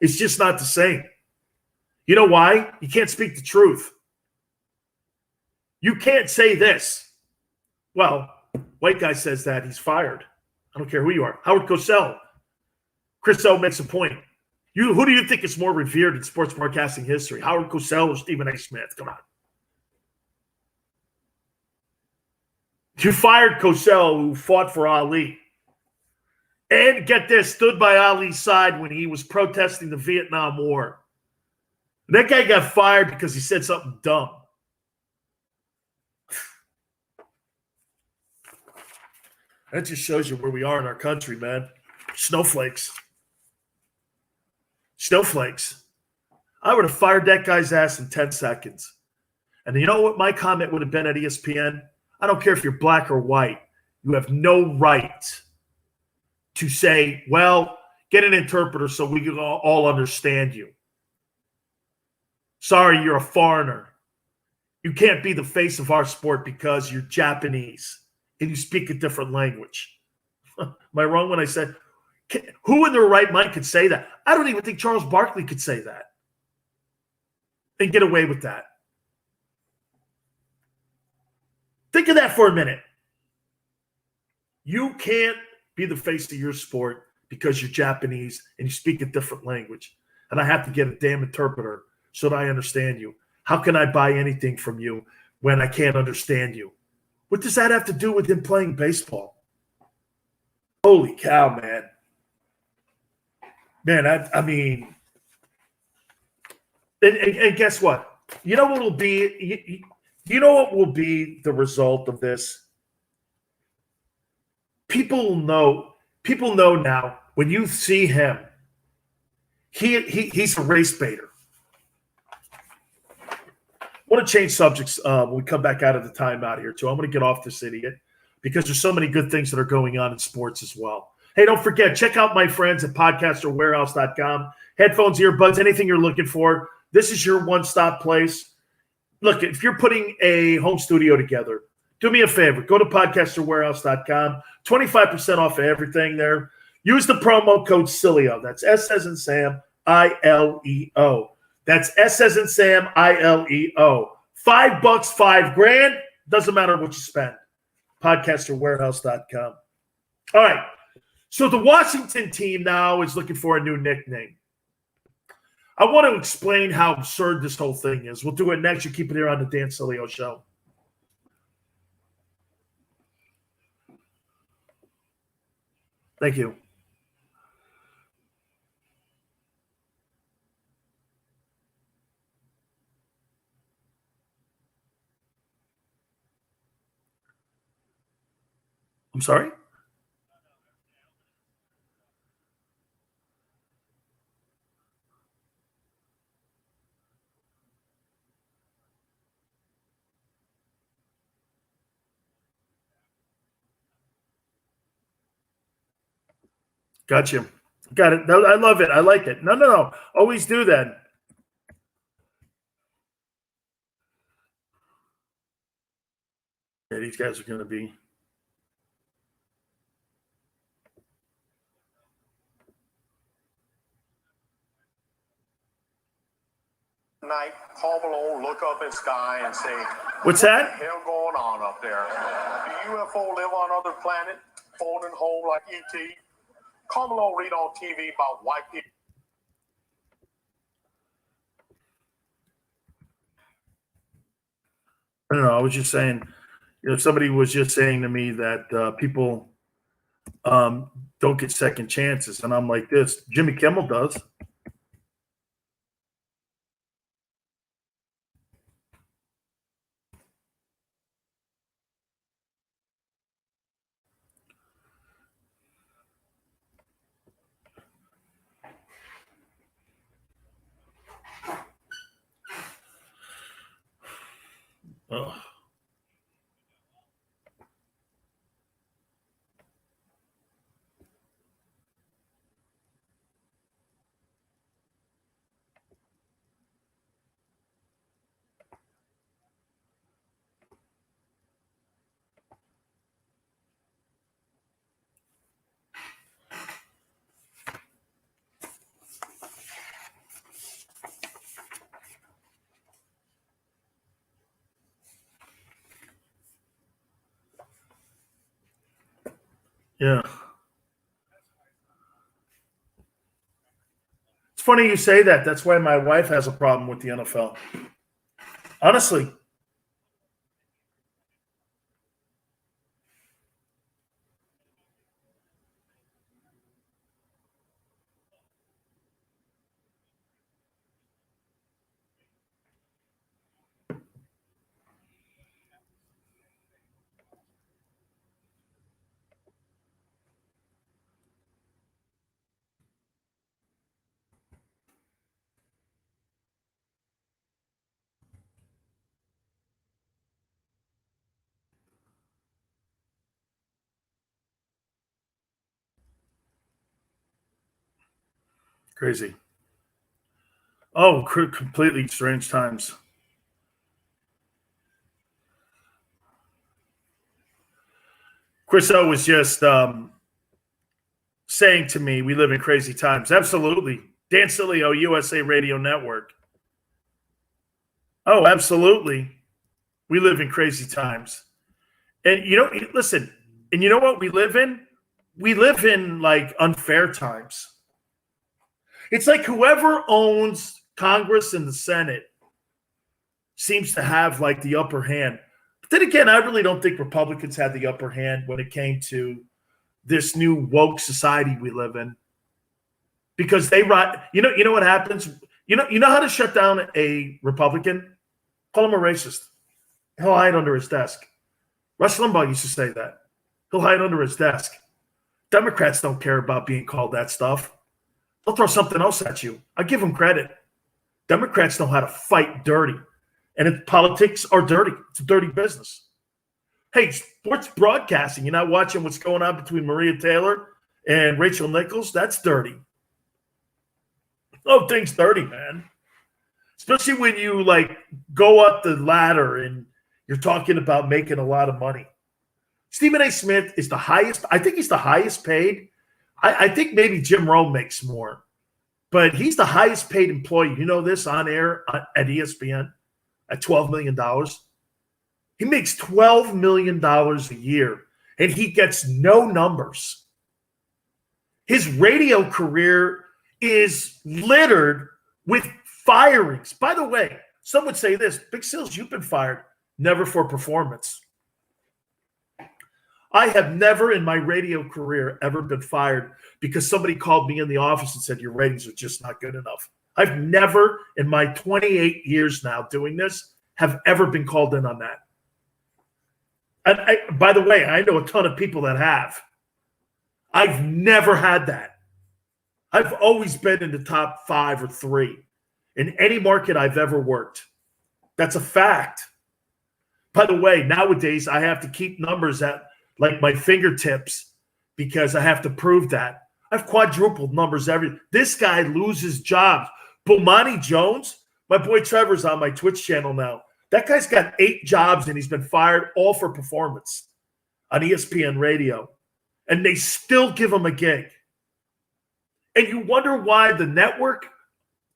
It's just not the same. You know why? You can't speak the truth. You can't say this. Well, white guy says that, he's fired. I don't care who you are. Howard Cosell. Chris O makes a point. Who do you think is more revered in sports broadcasting history? Howard Cosell or Stephen A. Smith? Come on. You fired Cosell, who fought for Ali. And get this, stood by Ali's side when he was protesting the Vietnam War. That guy got fired because he said something dumb. That just shows you where we are in our country, man. Snowflakes. Snowflakes. I would have fired that guy's ass in 10 seconds. And you know what my comment would have been at ESPN? I don't care if you're black or white. You have no right to say, well, get an interpreter so we can all understand you. Sorry, you're a foreigner. You can't be the face of our sport because you're Japanese and you speak a different language. Am I wrong when I said, who in their right mind could say that? I don't even think Charles Barkley could say that and get away with that. Think of that for a minute. You can't be the face of your sport because you're Japanese and you speak a different language. And I have to get a damn interpreter so that I understand you. How can I buy anything from you when I can't understand you? What does that have to do with him playing baseball? Holy cow, man. Man, I mean, and guess what? You know what will be, you know what will be the result of this? People know now when you see him, he's a race baiter. I want to change subjects when we come back out of the timeout here, too. I'm going to get off this idiot because there's so many good things that are going on in sports as well. Hey, don't forget, check out my friends at podcasterwarehouse.com. Headphones, earbuds, anything you're looking for. This is your one-stop place. Look, if you're putting a home studio together, do me a favor. Go to podcasterwarehouse.com. 25% off of everything there. Use the promo code Sileo. That's S as in Sam, I-L-E-O. That's S as in Sam, I-L-E-O. $5, $5,000. Doesn't matter what you spend. Podcasterwarehouse.com. All right. So the Washington team now is looking for a new nickname. I want to explain how absurd this whole thing is. We'll do it next. You keep it here on the Dan Sileo Show. Thank you. I'm sorry? Gotcha. Got it. No, I love it. I like it. No. Always do that. Yeah, these guys are going to be. Night, Paul Malone look up in the sky and say, What's that? What the hell going on up there? Do UFO live on other planet, phoning home like ET? Paul Malone read on TV about white people. I don't know. I was just saying, somebody was just saying to me that people don't get second chances. And I'm like this. Jimmy Kimmel does. Ugh. Yeah. It's funny you say that. That's why my wife has a problem with the NFL. Honestly. Crazy. Oh, completely strange times. Chris O was just saying to me, we live in crazy times. Absolutely. Dan Sileo, USA Radio Network. Oh, absolutely. We live in crazy times. And, listen, and you know what we live in? We live in, like, unfair times. It's like whoever owns Congress and the Senate seems to have, like, the upper hand. But then again, I really don't think Republicans had the upper hand when it came to this new woke society we live in. Because they you know what happens? You know how to shut down a Republican? Call him a racist. He'll hide under his desk. Rush Limbaugh used to say that. He'll hide under his desk. Democrats don't care about being called that stuff. They'll throw something else at you. I give them credit. Democrats know how to fight dirty. And politics are dirty. It's a dirty business. Hey, sports broadcasting, you're not watching what's going on between Maria Taylor and Rachel Nichols? That's dirty. Oh, things dirty, man. Especially when you, like, go up the ladder and you're talking about making a lot of money. Stephen A. Smith is the highest. I think he's the highest paid. I think maybe Jim Rome makes more. But he's the highest paid employee. You know this on air at ESPN at $12 million. He makes $12 million a year, and he gets no numbers. His radio career is littered with firings. By the way, some would say this, Big Sills, you've been fired. Never for performance. I have never in my radio career ever been fired because somebody called me in the office and said, your ratings are just not good enough. I've never in my 28 years now doing this have ever been called in on that. And by the way, I know a ton of people that have. I've never had that. I've always been in the top 5 or 3 in any market I've ever worked. That's a fact. By the way, nowadays I have to keep numbers at like my fingertips because I have to prove that. I've quadrupled numbers This guy loses jobs. Bomani Jones, my boy Trevor's on my Twitch channel now. That guy's got 8 jobs and he's been fired all for performance on ESPN radio. And they still give him a gig. And you wonder why the network,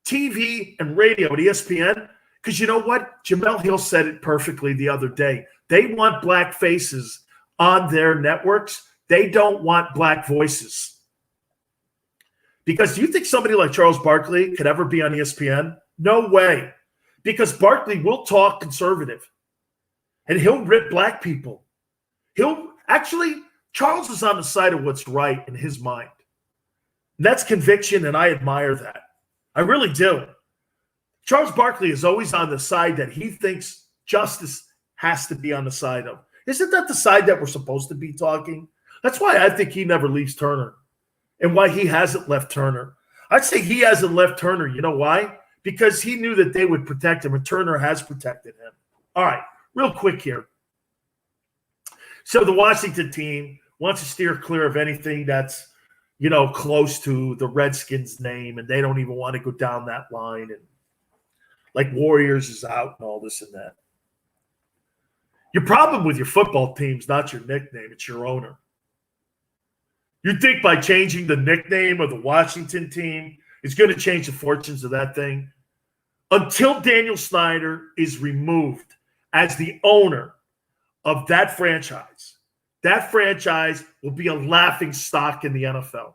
TV, and radio at ESPN, because you know what? Jamel Hill said it perfectly the other day. They want black faces on their networks. They don't want black voices. Because do you think somebody like Charles Barkley could ever be on ESPN? No way. Because Barkley will talk conservative. And he'll rip black people. Charles is on the side of what's right in his mind. And that's conviction, and I admire that. I really do. Charles Barkley is always on the side that he thinks justice has to be on the side of. Isn't that the side that we're supposed to be talking? That's why I think he never leaves Turner and why he hasn't left Turner. I'd say he hasn't left Turner. You know why? Because he knew that they would protect him, and Turner has protected him. All right, real quick here. So the Washington team wants to steer clear of anything that's, close to the Redskins name, and they don't even want to go down that line. And like Warriors is out and all this and that. Your problem with your football team is not your nickname, it's your owner. You think by changing the nickname of the Washington team, it's going to change the fortunes of that thing? Until Daniel Snyder is removed as the owner of that franchise will be a laughing stock in the NFL.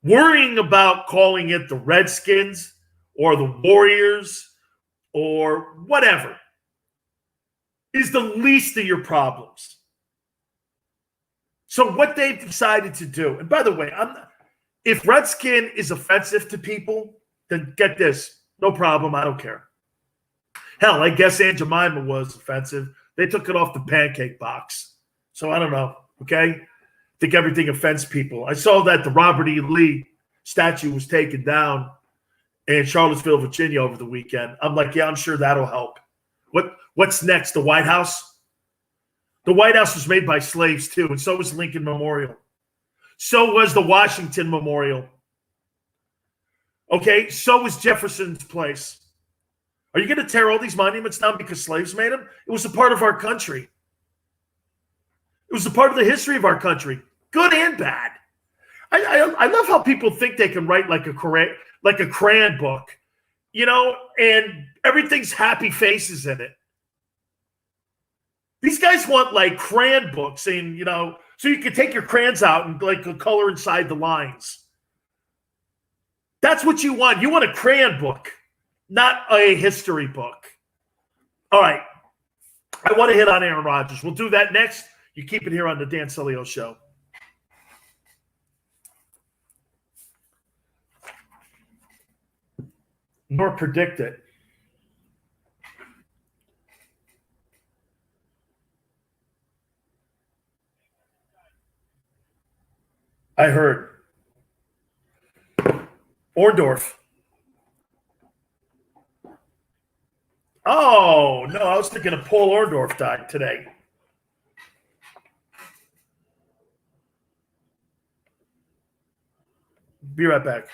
Worrying about calling it the Redskins or the Warriors or whatever is the least of your problems. So what they've decided to do, and by the way, if Redskin is offensive to people, then get this, no problem, I don't care. Hell, I guess Aunt Jemima was offensive. They took it off the pancake box. So I don't know, okay? I think everything offends people. I saw that the Robert E. Lee statue was taken down in Charlottesville, Virginia over the weekend. I'm like, yeah, I'm sure that'll help. What's next? The White House? The White House was made by slaves too, and so was Lincoln Memorial. So was the Washington Memorial. Okay, so was Jefferson's Place. Are you going to tear all these monuments down because slaves made them? It was a part of our country. It was a part of the history of our country, good and bad. I love how people think they can write like a crayon book, and everything's happy faces in it. These guys want like crayon books, and so you can take your crayons out and like color inside the lines. That's what you want. You want a crayon book, not a history book. All right. I want to hit on Aaron Rodgers. We'll do that next. You keep it here on the Dan Sileo Show. Nor predict it. I heard. Orndorff. Oh, no, I was thinking of Paul Orndorff died today. Be right back.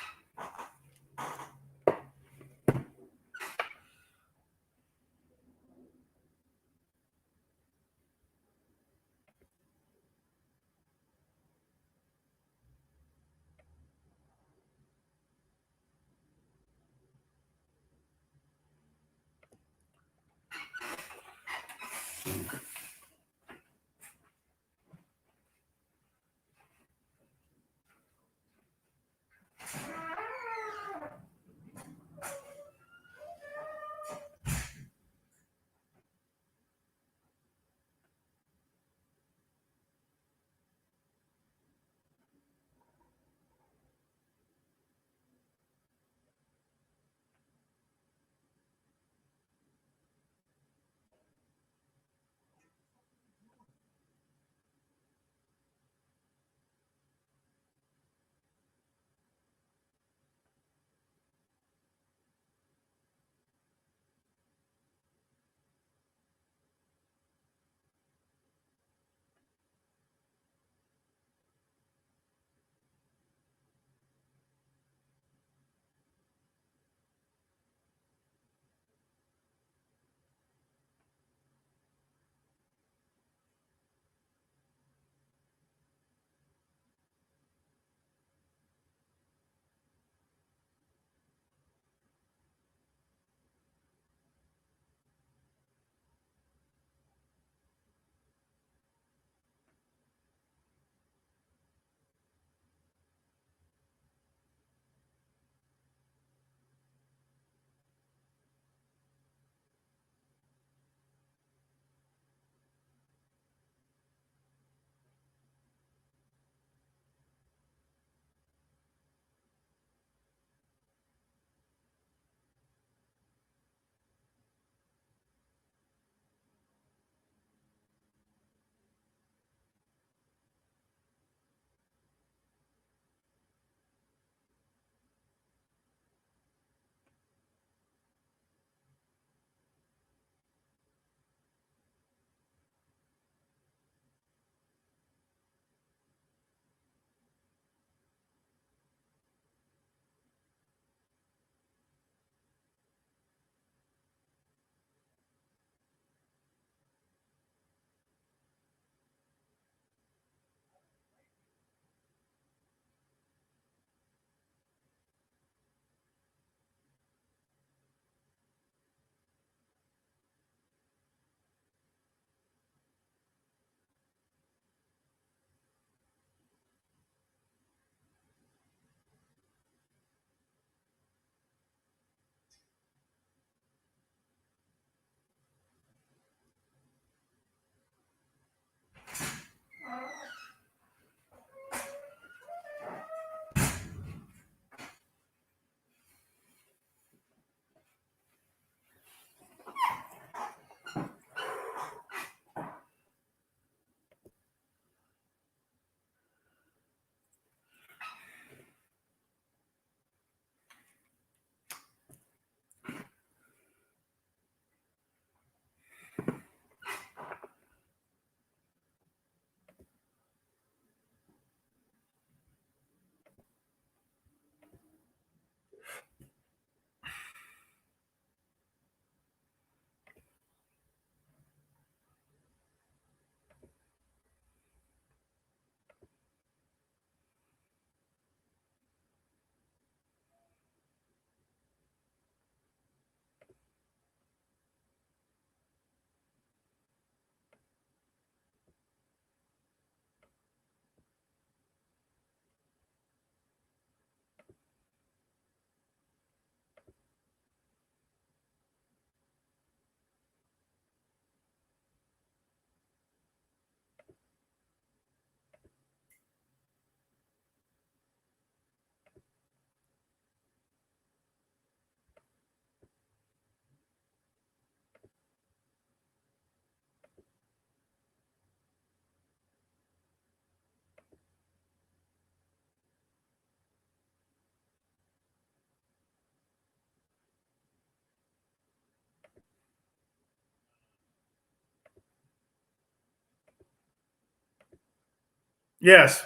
Yes.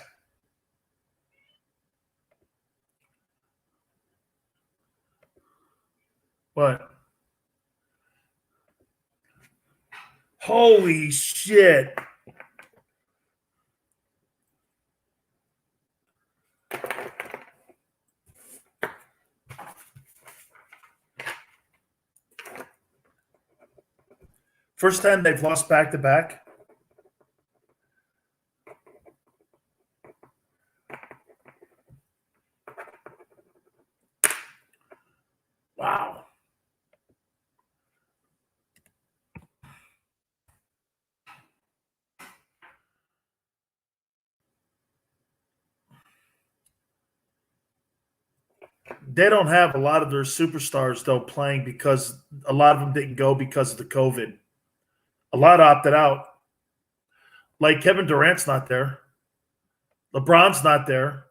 What? Holy shit. First time they've lost back-to-back? Wow. They don't have a lot of their superstars, though, playing because a lot of them didn't go because of the COVID. A lot opted out. Like Kevin Durant's not there. LeBron's not there.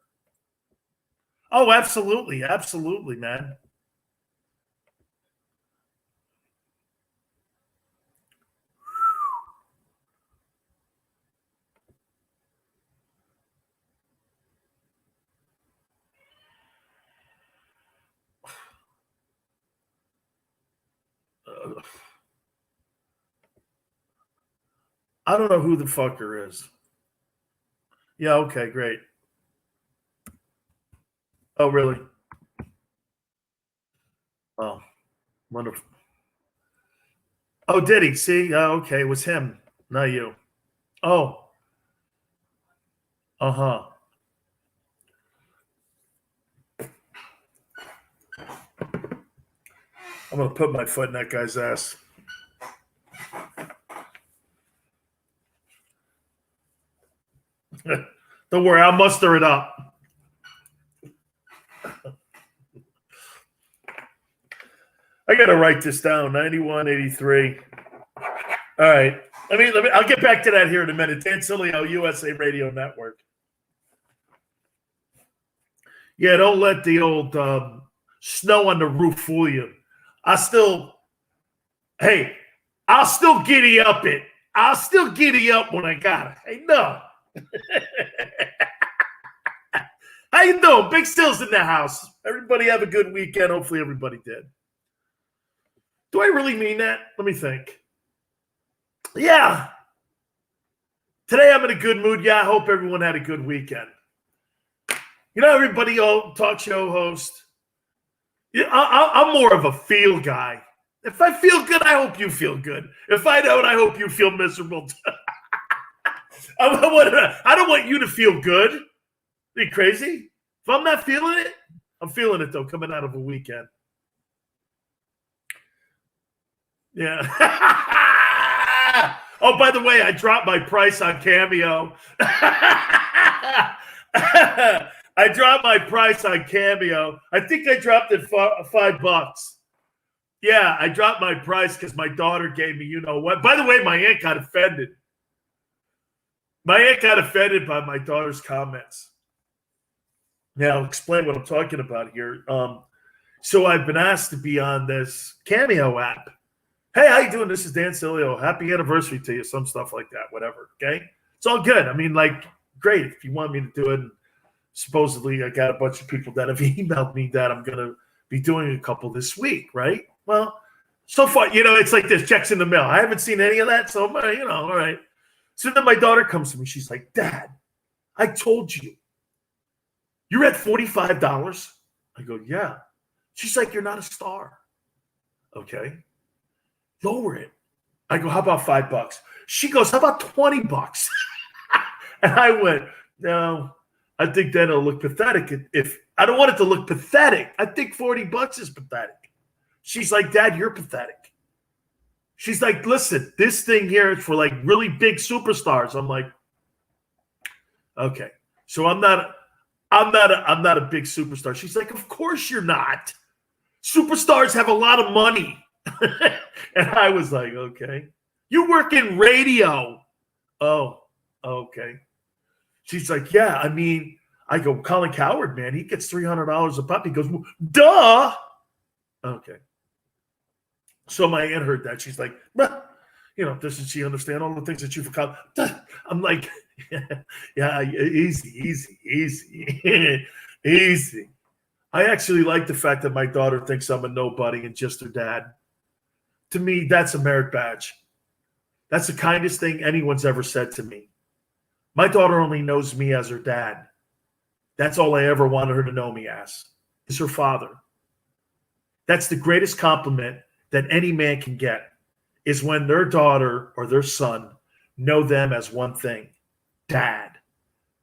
Oh, absolutely. Absolutely, man. I don't know who the fucker is. Yeah, okay, great. Oh, really? Oh, wonderful. Oh, did he? See? Okay, it was him, not you. Oh. Uh-huh. I'm going to put my foot in that guy's ass. Don't worry, I'll muster it up. I got to write this down. 9183. All right. I'll get back to that here in a minute. Dan Sileo, USA Radio Network. Yeah, don't let the old snow on the roof fool you. I'll still giddy up it. I'll still giddy up when I got it. Hey, no. How you doing? Big Still's in the house. Everybody have a good weekend. Hopefully everybody did. Do I really mean that? Let me think. Yeah. Today I'm in a good mood. Yeah, I hope everyone had a good weekend. You know, everybody, talk show host. Yeah, I'm more of a feel guy. If I feel good, I hope you feel good. If I don't, I hope you feel miserable. I don't want you to feel good. Are you crazy? If I'm not feeling it, I'm feeling it, though, coming out of a weekend. Yeah. Oh, by the way, I dropped my price on Cameo. I dropped my price on Cameo. I think I dropped it $5. Yeah, I dropped my price because my daughter gave me, you know what. By the way, my aunt got offended. My aunt got offended by my daughter's comments. Now, I'll explain what I'm talking about here. So I've been asked to be on this Cameo app. Hey, how you doing? This is Dan Sileo. Happy anniversary to you. Some stuff like that, whatever, okay? It's all good. I mean, like, great if you want me to do it. And supposedly, I got a bunch of people that have emailed me that I'm going to be doing a couple this week, right? Well, so far, you know, it's like there's checks in the mail. I haven't seen any of that, so, you know, all right. So then my daughter comes to me. She's like, Dad, I told you. You're at $45. I go, yeah. She's like, you're not a star. Okay. Lower it. I go, how about $5? She goes, how about $20? And I went, no, I think then it'll look pathetic. If I don't want it to look pathetic, I think $40 is pathetic. She's like, Dad, you're pathetic. She's like, listen, this thing here is for like really big superstars. I'm like, okay. So I'm not a big superstar. She's like, of course you're not. Superstars have a lot of money. And I was like, okay. You work in radio. Oh, okay. She's like, yeah, I mean, I go, Colin Cowherd, man, he gets $300 a pop. He goes, well, duh. Okay. So my aunt heard that. She's like, doesn't she understand all the things that you've accomplished? I'm like, yeah, easy, easy. I actually like the fact that my daughter thinks I'm a nobody and just her dad. To me, that's a merit badge. That's the kindest thing anyone's ever said to me. My daughter only knows me as her dad. That's all I ever wanted her to know me as, is her father. That's the greatest compliment that any man can get, is when their daughter or their son know them as one thing, dad.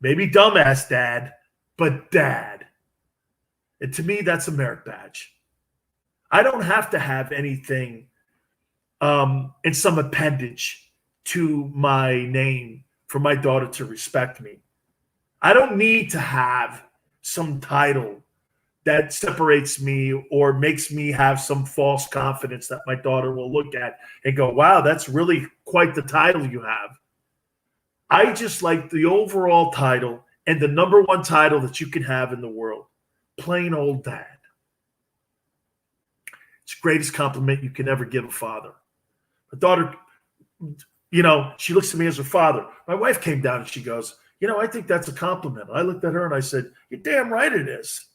Maybe dumbass dad, but dad. And to me, that's a merit badge. I don't have to have anything in some appendage to my name for my daughter to respect me. I don't need to have some title that separates me or makes me have some false confidence that my daughter will look at and go, wow, that's really quite the title you have. I just like the overall title and the number one title that you can have in the world, plain old dad. It's the greatest compliment you can ever give a father. My daughter, she looks at me as her father. My wife came down and she goes, I think that's a compliment. I looked at her and I said, you're damn right it is.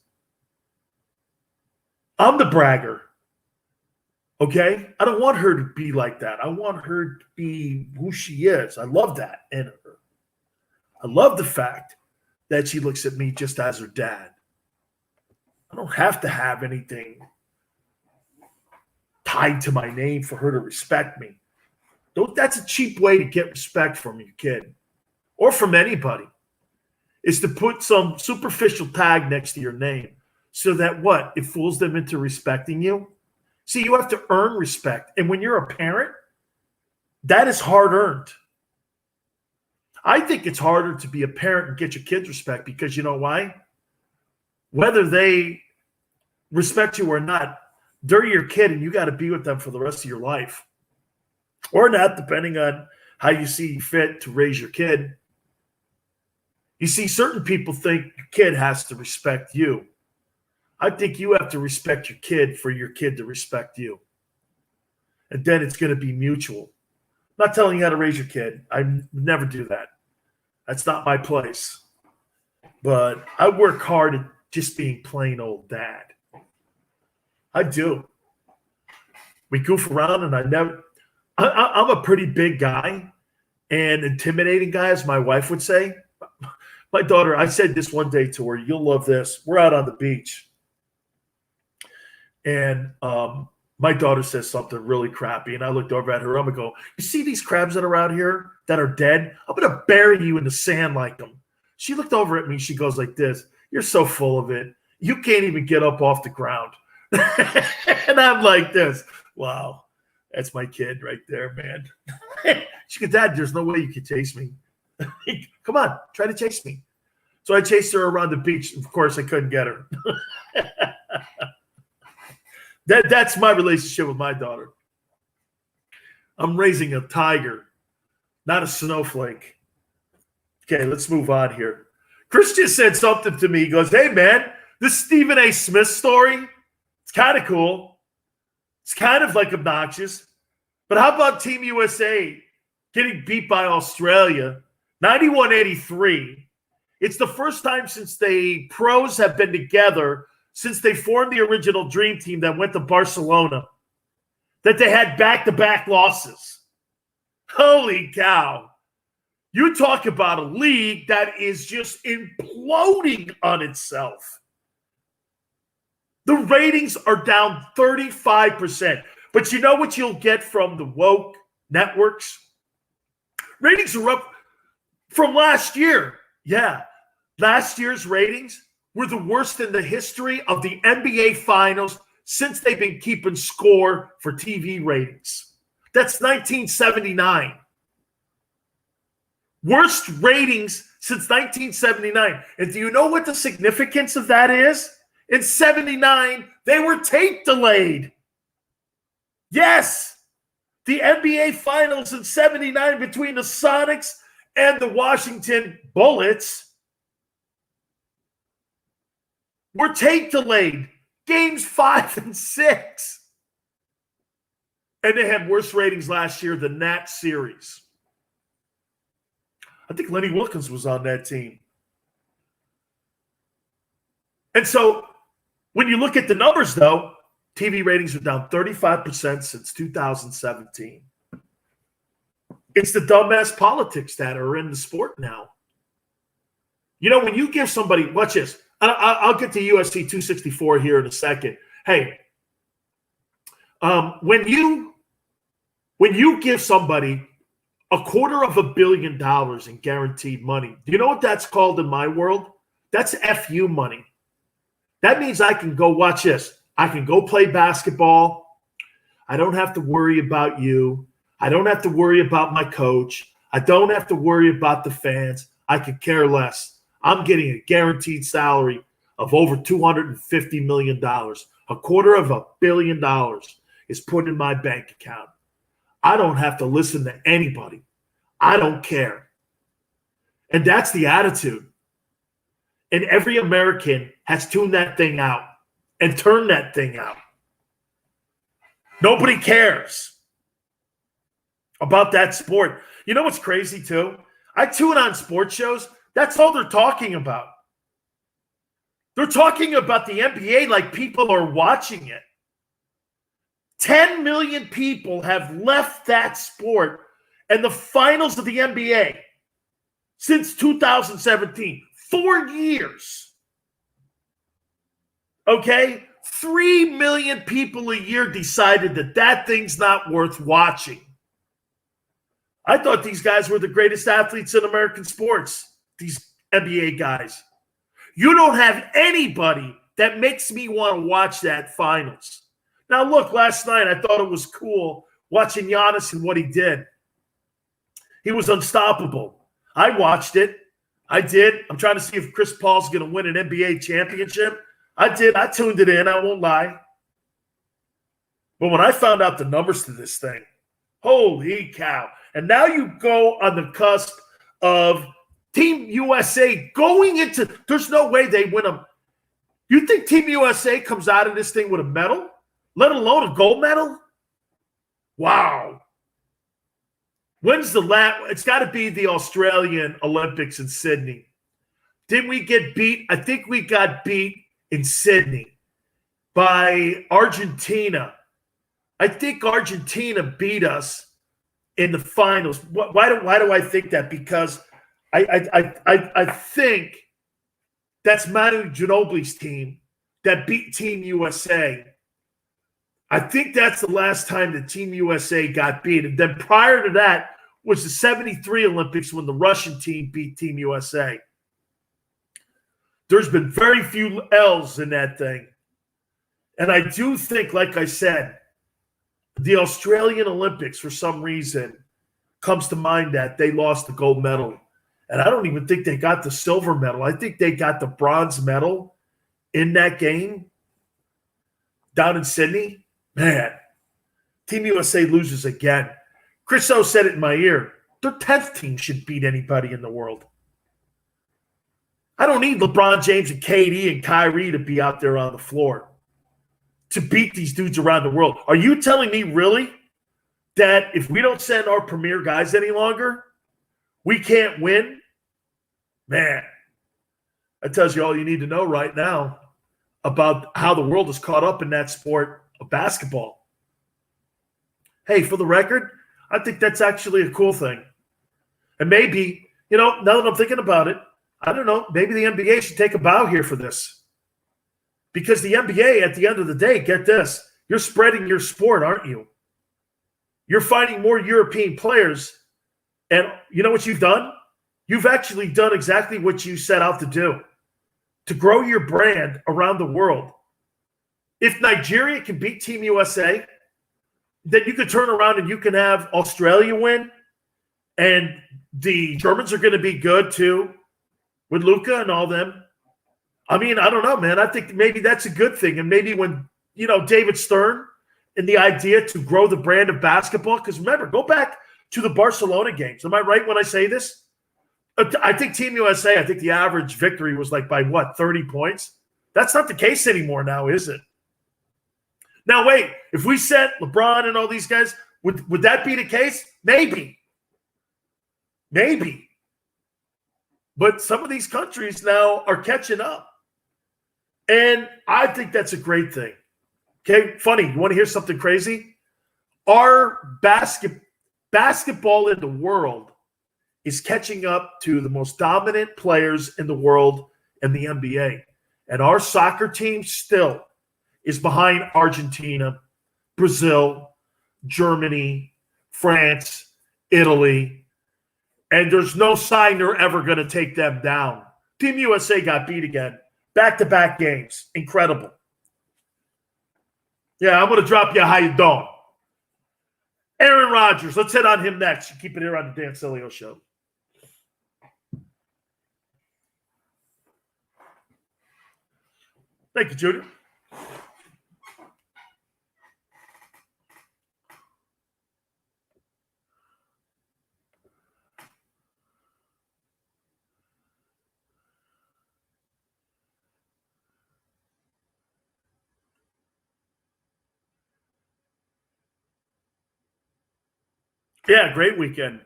I'm the bragger. Okay? I don't want her to be like that. I want her to be who she is. I love that in her. I love the fact that she looks at me just as her dad. I don't have to have anything tied to my name for her to respect me. That's a cheap way to get respect from your kid or from anybody, is to put some superficial tag next to your name so that what? It fools them into respecting you. See, you have to earn respect. And when you're a parent, that is hard earned. I think it's harder to be a parent and get your kids respect because you know why? Whether they respect you or not, they're your kid and you got to be with them for the rest of your life. Or not, depending on how you see fit to raise your kid. You see, certain people think your kid has to respect you. I think you have to respect your kid for your kid to respect you. And then it's going to be mutual. I'm not telling you how to raise your kid. I never do that. That's not my place. But I work hard at just being plain old dad. I do. We goof around and I'm a pretty big guy and intimidating guy, as my wife would say. My daughter, I said this one day to her, you'll love this. We're out on the beach. And my daughter says something really crappy. And I looked over at her. I'm going to go, you see these crabs that are out here that are dead? I'm going to bury you in the sand like them. She looked over at me. She goes like this. You're so full of it. You can't even get up off the ground. And I'm like this. Wow. That's my kid right there, man. She goes, Dad, there's no way you can chase me. Come on, try to chase me. So I chased her around the beach. Of course, I couldn't get her. That's my relationship with my daughter. I'm raising a tiger, not a snowflake. Okay, let's move on here. Chris just said something to me. He goes, hey, man, this Stephen A. Smith story, it's kind of cool. It's kind of like obnoxious. But how about Team USA getting beat by Australia 91-83? It's the first time since the pros have been together, since they formed the original Dream Team that went to Barcelona, that they had back-to-back losses. Holy cow. You talk about a league that is just imploding on itself. The ratings are down 35%. But you know what you'll get from the woke networks? Ratings are up from last year. Yeah, last year's ratings were the worst in the history of the NBA Finals since they've been keeping score for TV ratings. That's 1979. Worst ratings since 1979. And do you know what the significance of that is? In 79, they were tape delayed. Yes, the NBA Finals in 79 between the Sonics and the Washington Bullets were tape delayed. Games 5 and 6. And they had worse ratings last year than that series. I think Lenny Wilkins was on that team. And so when you look at the numbers, though, TV ratings are down 35% since 2017. It's the dumbass politics that are in the sport now. You know, when you give somebody, watch this. I'll get to USC 264 here in a second. Hey, when you give somebody $250 million in guaranteed money, do you know what that's called in my world? That's FU money. That means I can go, watch this. I can go play basketball. I don't have to worry about you. I don't have to worry about my coach. I don't have to worry about the fans. I could care less. I'm getting a guaranteed salary of over $250 million. $250 million is put in my bank account. I don't have to listen to anybody. I don't care. And that's the attitude. And every American has tuned that thing out and turned that thing out. Nobody cares about that sport. You know what's crazy, too? I tune on sports shows. That's all they're talking about. They're talking about the NBA like people are watching it. 10 million people have left that sport and the finals of the NBA since 2017. 4 years. Okay? 3 million people a year decided that thing's not worth watching. I thought these guys were the greatest athletes in American sports, these NBA guys. You don't have anybody that makes me want to watch that finals. Now, look, last night I thought it was cool watching Giannis and what he did. He was unstoppable. I watched it. I did. I'm trying to see if Chris Paul's going to win an NBA championship. I did. I tuned it in. I won't lie. But when I found out the numbers to this thing, holy cow. And now you go on the cusp of Team USA going into – there's no way they win them. You think Team USA comes out of this thing with a medal, let alone a gold medal? Wow. When's the last? It's got to be the Australian Olympics in Sydney. Didn't we get beat? I think we got beat in Sydney by Argentina. I think Argentina beat us in the finals. Why do I think that? Because I think that's Manu Ginobili's team that beat Team USA. I think that's the last time that Team USA got beat. And then prior to that was the 73 Olympics when the Russian team beat Team USA. There's been very few L's in that thing. And I do think, like I said, the Australian Olympics, for some reason, comes to mind that they lost the gold medal. And I don't even think they got the silver medal. I think they got the bronze medal in that game down in Sydney. Man, Team USA loses again. Chris O said it in my ear. Their 10th team should beat anybody in the world. I don't need LeBron James and KD and Kyrie to be out there on the floor to beat these dudes around the world. Are you telling me really that if we don't send our premier guys any longer, we can't win? Man, that tells you all you need to know right now about how the world is caught up in that sport of basketball. Hey, for the record, I think that's actually a cool thing. And maybe, now that I'm thinking about it, I don't know, maybe the NBA should take a bow here for this. Because the NBA, at the end of the day, get this, you're spreading your sport, aren't you? You're finding more European players. And you know what you've done? You've actually done exactly what you set out to do, to grow your brand around the world. If Nigeria can beat Team USA, then you could turn around and you can have Australia win, and the Germans are going to be good too with Luka and all them. I mean, I don't know, man. I think maybe that's a good thing. And maybe when, David Stern and the idea to grow the brand of basketball, because remember, go back to the Barcelona games. Am I right when I say this? I think Team USA, I think the average victory was by 30 points? That's not the case anymore now, is it? Now, wait, if we sent LeBron and all these guys, would that be the case? Maybe. Maybe. But some of these countries now are catching up. And I think that's a great thing. Okay, funny. You want to hear something crazy? Our basketball in the world is catching up to the most dominant players in the world in the NBA. And our soccer team still is behind Argentina, Brazil, Germany, France, Italy. And there's no sign they're ever going to take them down. Team USA got beat again. Back-to-back games. Incredible. Yeah, I'm going to drop you a how you doing. Aaron Rodgers. Let's hit on him next. You keep it here on the Dan Sileo Show. Thank you, Junior. Yeah, great weekend.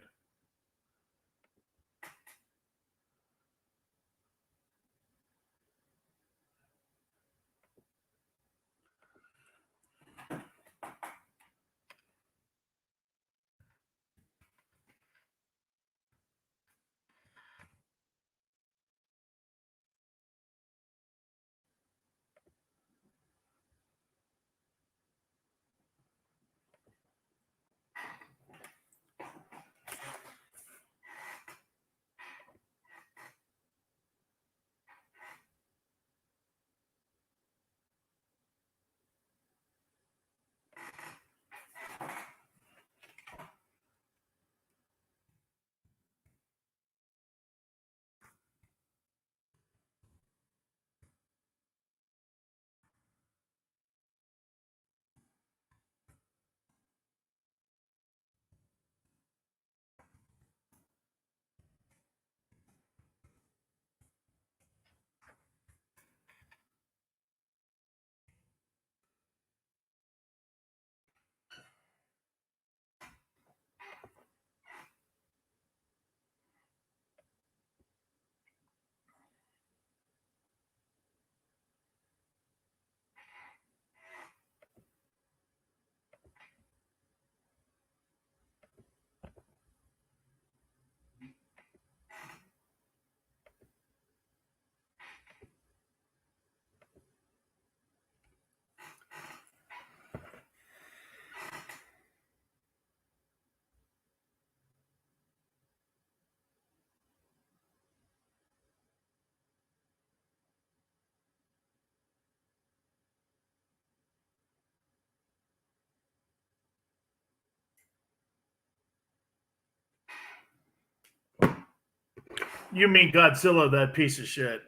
You mean Godzilla, that piece of shit.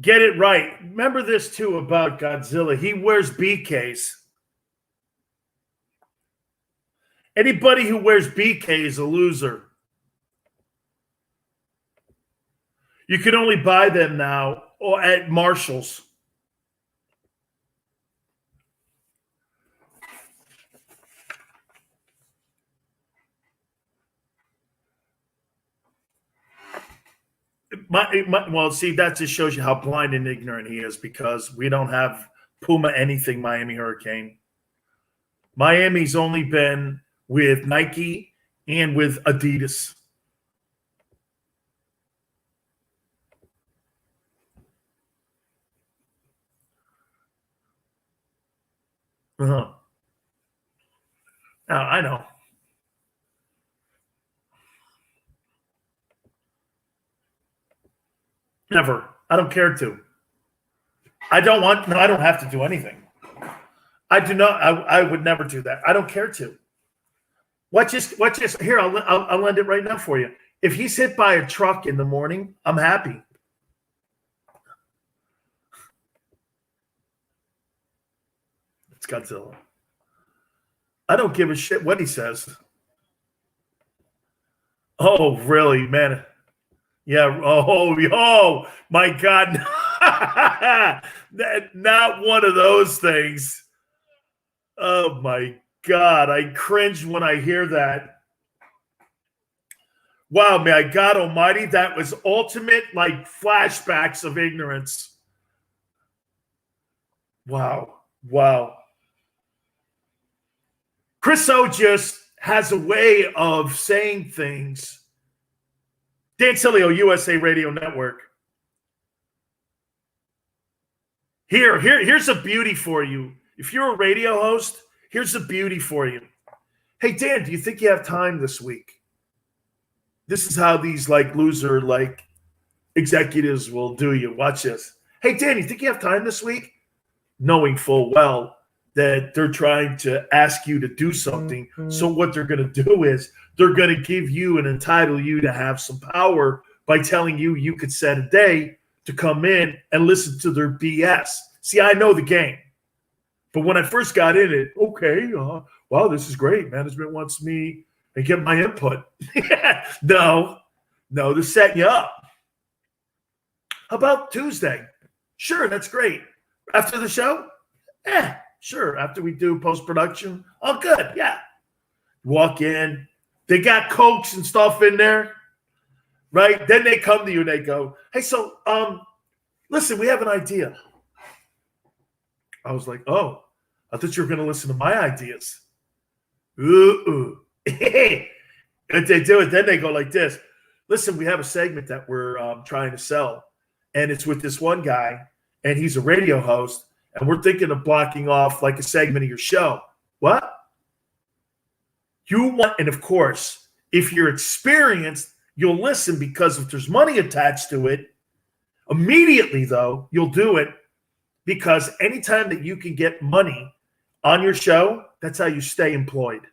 Get it right. Remember this, too, about Godzilla. He wears BKs. Anybody who wears BK is a loser. You can only buy them now or at Marshall's. Well, see, that just shows you how blind and ignorant he is because we don't have Puma anything Miami Hurricane. Miami's only been with Nike and with Adidas. Uh-huh. I know. Never. I don't care to. I don't have to do anything. I do not. I would never do that. I don't care to. Watch this. Here, I'll end it right now for you. If he's hit by a truck in the morning, I'm happy. It's Godzilla. I don't give a shit what he says. Oh, really, man? Yeah. Oh, my God. Not one of those things. Oh my God. I cringe when I hear that. Wow, my God almighty, that was ultimate like flashbacks of ignorance. Wow. Chris O just has a way of saying things. Dan Sileo, USA Radio Network. Here's a beauty for you. If you're a radio host, here's a beauty for you. Hey, Dan, do you think you have time this week? This is how these like loser like executives will do you. Watch this. Hey, Dan, you think you have time this week? Knowing full well that they're trying to ask you to do something. So what they're going to do is they're going to give you and entitle you to have some power by telling you could set a day to come in and listen to their BS. See, I know the game. But when I first got in it, okay, wow, this is great. Management wants me to get my input. No, they're setting you up. How about Tuesday? Sure, that's great. After the show? Sure. After we do post-production? Oh, good, yeah. Walk in. They got Cokes and stuff in there, right? Then they come to you and they go, hey, so, listen, we have an idea. I was like, oh, I thought you were going to listen to my ideas. Ooh. If they do it, then they go like this. Listen, we have a segment that we're trying to sell, and it's with this one guy, and he's a radio host, and we're thinking of blocking off like a segment of your show. What? You want, and of course, if you're experienced, you'll listen because if there's money attached to it, immediately, though, you'll do it because anytime that you can get money on your show, that's how you stay employed.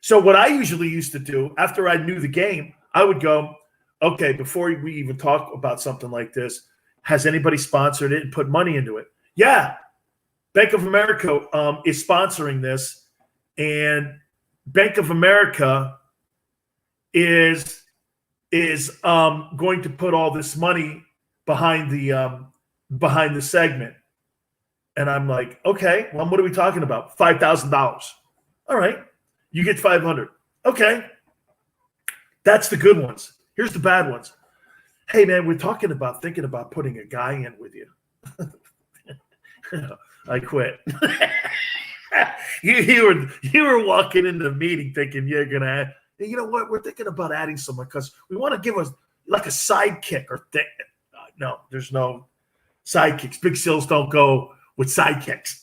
So what I usually used to do after I knew the game, I would go, okay, before we even talk about something like this, has anybody sponsored it and put money into it? Yeah. Bank of America is sponsoring this, and Bank of America is going to put all this money behind the segment. And I'm like, okay, well, what are we talking about? $5,000. All right. You get 500. Okay. That's the good ones. Here's the bad ones. Hey, man, we're thinking about putting a guy in with you. I quit. you were walking into the meeting thinking you're going to, you know what? We're thinking about adding someone because we want to give us like a sidekick or thing. No, there's no sidekicks. Big Sills don't go with sidekicks.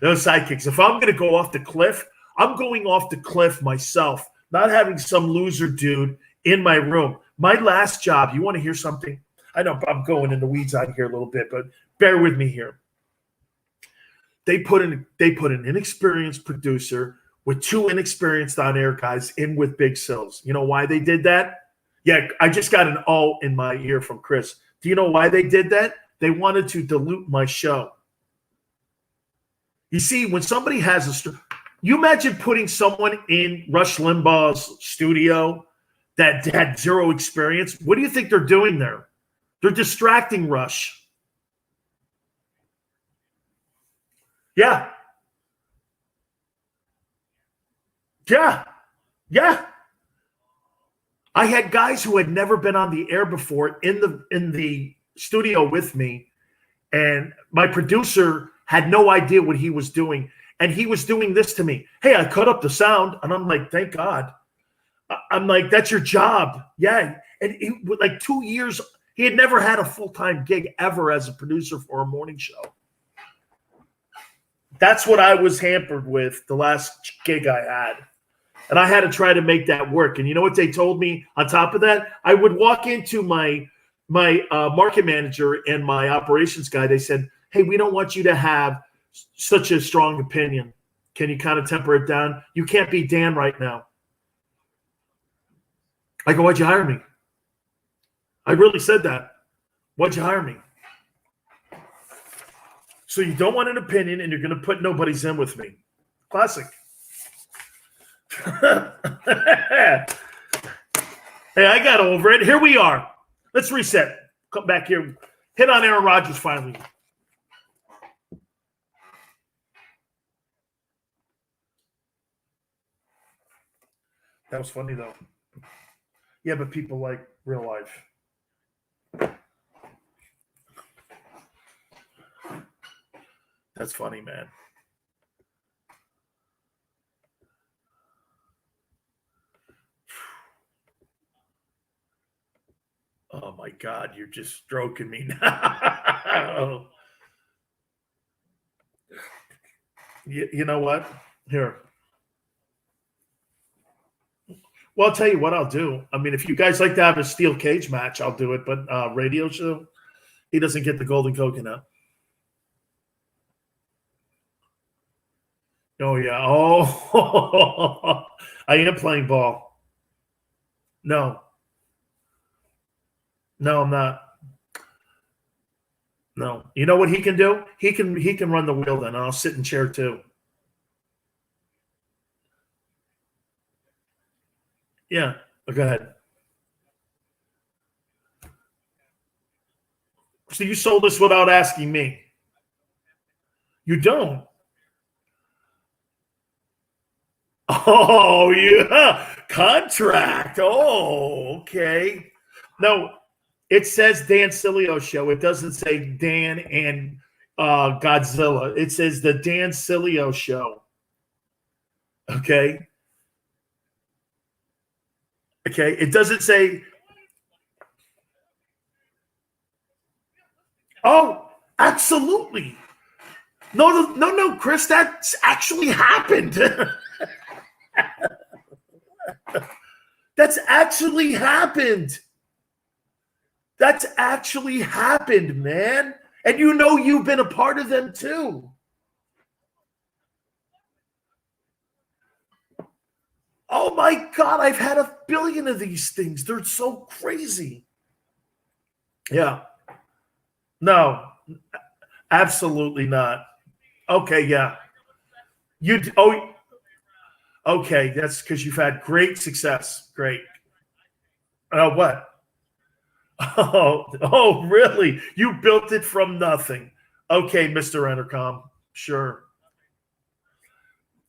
No sidekicks. If I'm going to go off the cliff, I'm going off the cliff myself, not having some loser dude in my room. My last job, you want to hear something? I know I'm going in the weeds out here a little bit, but bear with me here. They put an inexperienced producer with two inexperienced on-air guys in with Big Sills. You know why they did that? Yeah, I just got an "oh" in my ear from Chris. Do you know why they did that? They wanted to dilute my show. You see, when somebody has you imagine putting someone in Rush Limbaugh's studio that had zero experience. What do you think they're doing there? They're distracting Rush. Yeah. I had guys who had never been on the air before in the studio with me, and my producer had no idea what he was doing, and he was doing this to me. Hey, I cut up the sound, and I'm like, thank God. I'm like, that's your job. Yeah. And like 2 years, he had never had a full-time gig ever as a producer for a morning show. That's what I was hampered with the last gig I had. And I had to try to make that work. And you know what they told me on top of that? I would walk into my market manager and my operations guy. They said, hey, we don't want you to have such a strong opinion. Can you kind of temper it down? You can't be Dan right now. I go, why'd you hire me? I really said that. Why'd you hire me? So you don't want an opinion and you're going to put nobody's in with me. Classic. Hey, I got over it. Here we are. Let's reset. Come back here. Hit on Aaron Rodgers finally. That was funny, though. Yeah, but people like real life. That's funny, man. Oh, my God. You're just stroking me now. You know what? Here. Well, I'll tell you what I'll do. I mean, if you guys like to have a steel cage match, I'll do it. But radio show, he doesn't get the golden coconut. Oh, yeah. Oh, I am playing ball. No, I'm not. No. You know what he can do? He can run the wheel then, and I'll sit in chair too. Yeah. Go ahead. So you sold this without asking me. You don't? Oh, yeah. Contract. Oh, okay. No, it says Dan Sileo Show. It doesn't say Dan and Godzilla. It says the Dan Sileo Show. Okay. Okay. It doesn't say. Oh, absolutely. No, Chris, that's actually happened. That's actually happened. That's actually happened, man. And you know you've been a part of them too. Oh my God, I've had 1 billion of these things. They're so crazy. Yeah. No, absolutely not. Okay, yeah. Okay, that's because you've had great success. Great. What? Oh, really? You built it from nothing. Okay, Mr. Entercom. Sure.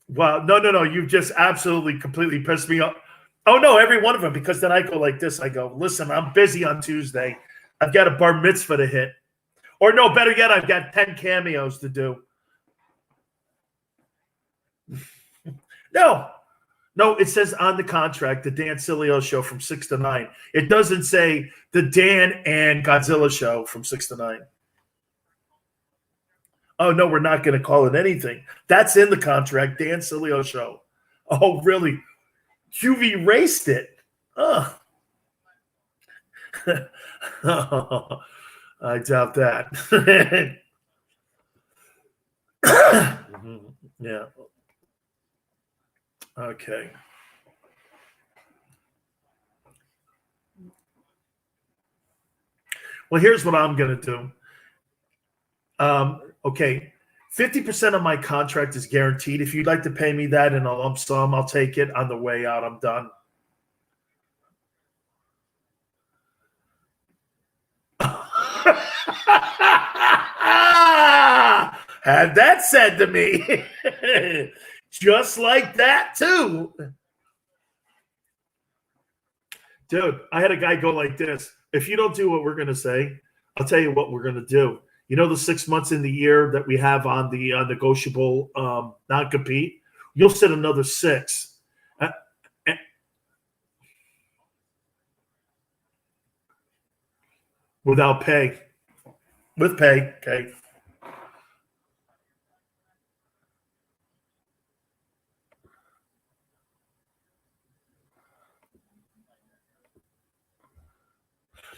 Wow. No. You've just absolutely, completely pissed me off. Oh, no, every one of them, because then I go like this. I go, listen, I'm busy on Tuesday. I've got a bar mitzvah to hit. Or no, better yet, I've got 10 cameos to do. No, it says on the contract, the Dan Sileo Show from 6 to 9. It doesn't say the Dan and Godzilla Show from 6 to 9. Oh, no, we're not going to call it anything. That's in the contract, Dan Sileo Show. Oh, really? You've erased it. I doubt that. Yeah. Okay. Well, here's what I'm going to do. Okay. 50% of my contract is guaranteed. If you'd like to pay me that in a lump sum, I'll take it. On the way out, I'm done. Had that said to me. Just like that, too. Dude, I had a guy go like this. If you don't do what we're going to say, I'll tell you what we're going to do. You know the 6 months in the year that we have on the negotiable non-compete? You'll sit another 6. Without pay. With pay, okay.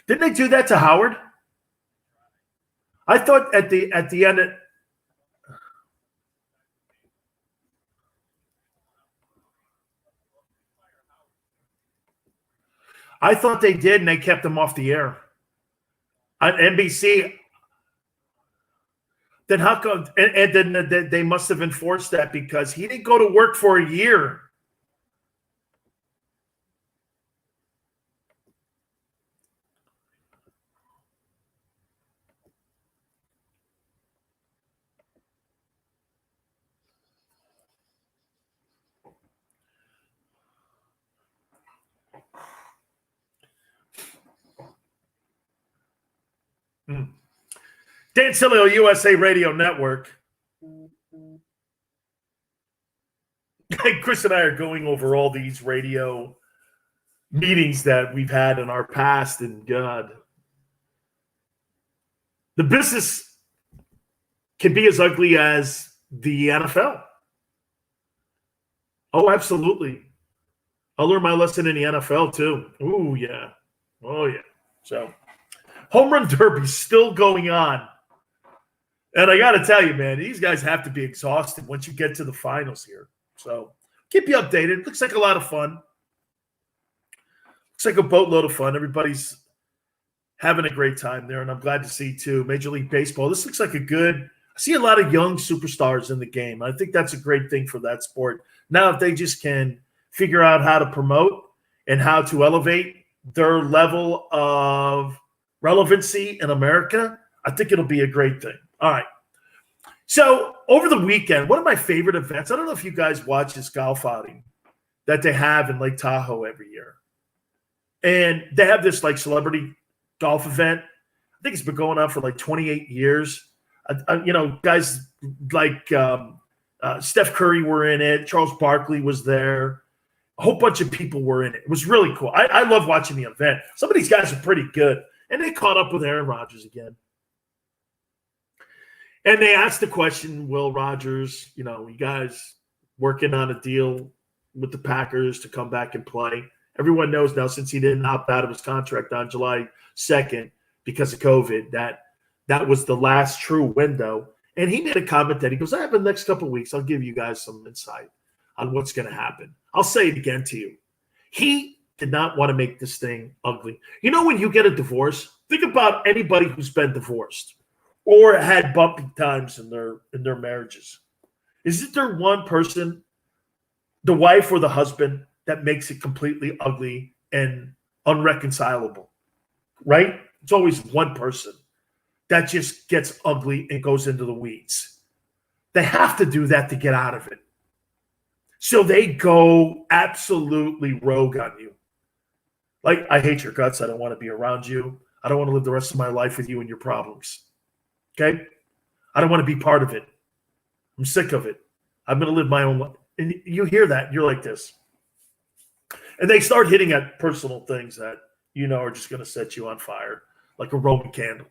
Didn't they do that to Howard? I thought at the end I thought they did, and they kept him off the air on NBC. Then how come? And then they must have enforced that because he didn't go to work for a year. Dan Sileo, USA Radio Network. Chris and I are going over all these radio meetings that we've had in our past, and God, the business can be as ugly as the NFL. Oh, absolutely. I'll learn my lesson in the NFL too. Oh, yeah. Oh, yeah. So, home run derby's still going on. And I got to tell you, man, these guys have to be exhausted once you get to the finals here. So, keep you updated. Looks like a lot of fun. Looks like a boatload of fun. Everybody's having a great time there, and I'm glad to see, too, Major League Baseball. This looks like I see a lot of young superstars in the game. I think that's a great thing for that sport. Now, if they just can figure out how to promote and how to elevate their level of relevancy in America, I think it'll be a great thing. All right. So over the weekend, one of my favorite events, I don't know if you guys watch this golf outing that they have in Lake Tahoe every year. And they have this like celebrity golf event. I think it's been going on for like 28 years. Guys like Steph Curry were in it. Charles Barkley was there. A whole bunch of people were in it. It was really cool. I love watching the event. Some of these guys are pretty good. And they caught up with Aaron Rodgers again. And they asked the question, Will Rodgers, you guys working on a deal with the Packers to come back and play? Everyone knows now, since he didn't opt out of his contract on July 2nd because of COVID, that was the last true window. And he made a comment that he goes, I have the next couple of weeks. I'll give you guys some insight on what's going to happen. I'll say it again to you. He did not want to make this thing ugly. When you get a divorce, think about anybody who's been divorced or had bumpy times in their marriages. Isn't there one person, the wife or the husband, that makes it completely ugly and unreconcilable, right? It's always one person that just gets ugly and goes into the weeds. They have to do that to get out of it. So they go absolutely rogue on you. Like, I hate your guts. I don't want to be around you. I don't want to live the rest of my life with you and your problems. Okay? I don't want to be part of it. I'm sick of it. I'm going to live my own life. And you hear that, you're like this. And they start hitting at personal things that are just going to set you on fire, like a Roman candle.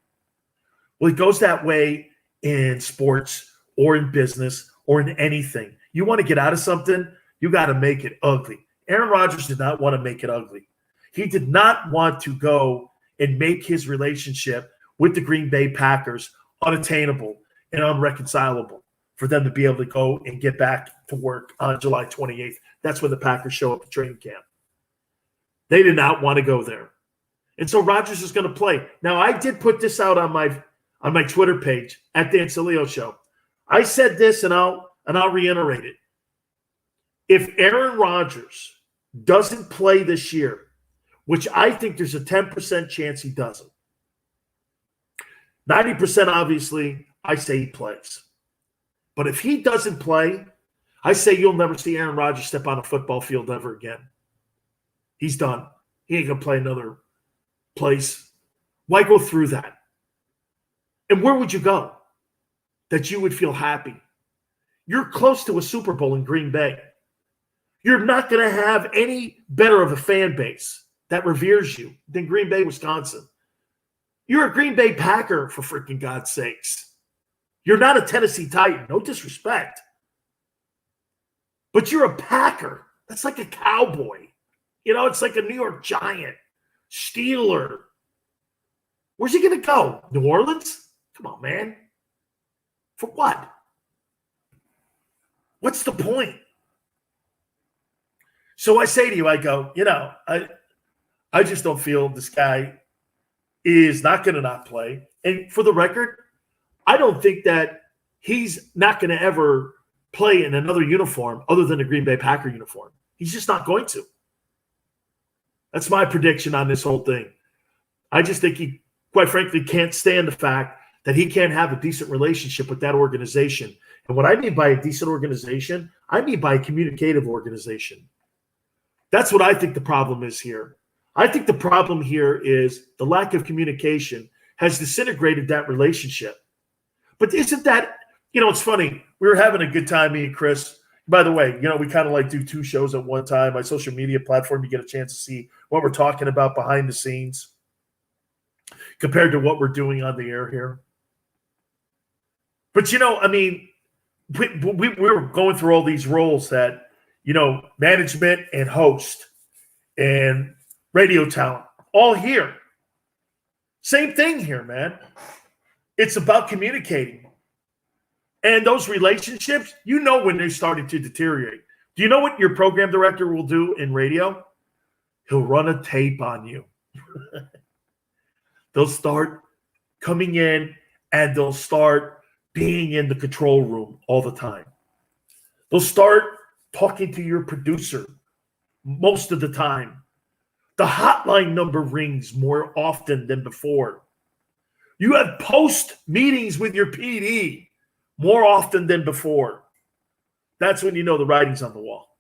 Well, it goes that way in sports or in business or in anything. You want to get out of something, you got to make it ugly. Aaron Rodgers did not want to make it ugly. He did not want to go and make his relationship with the Green Bay Packers unattainable and unreconcilable for them to be able to go and get back to work on July 28th. That's when the Packers show up at training camp. They did not want to go there. And so Rodgers is going to play. Now, I did put this out on my Twitter page at Dan Sileo Show. I said this, and I'll reiterate it. If Aaron Rodgers doesn't play this year, which I think there's a 10% chance he doesn't, 90% obviously, I say he plays. But if he doesn't play, I say you'll never see Aaron Rodgers step on a football field ever again. He's done. He ain't going to play another place. Why go through that? And where would you go that you would feel happy? You're close to a Super Bowl in Green Bay. You're not going to have any better of a fan base that reveres you than Green Bay, Wisconsin. You're a Green Bay Packer, for freaking God's sakes. You're not a Tennessee Titan. No disrespect. But you're a Packer. That's like a Cowboy. It's like a New York Giant, Steeler. Where's he going to go? New Orleans? Come on, man. For what? What's the point? So I say to you, I go, I just don't feel this guy is not going to not play. And for the record, I don't think that he's not going to ever play in another uniform other than a Green Bay Packer uniform. He's just not going to. That's my prediction on this whole thing. I just think he, quite frankly, can't stand the fact that he can't have a decent relationship with that organization. And what I mean by a decent organization, I mean by a communicative organization. That's what I think the problem is here. I think the problem here is the lack of communication has disintegrated that relationship. But isn't that, it's funny. We were having a good time, me and Chris. By the way, we kind of like do 2 shows at one time. My social media platform, you get a chance to see what we're talking about behind the scenes compared to what we're doing on the air here. But, we were going through all these roles that, management and host and radio talent, all here. Same thing here, man. It's about communicating. And those relationships, when they're starting to deteriorate. Do you know what your program director will do in radio? He'll run a tape on you. They'll start coming in and they'll start being in the control room all the time. They'll start talking to your producer most of the time. The hotline number rings more often than before. You have post meetings with your PD more often than before. That's when you know the writing's on the wall.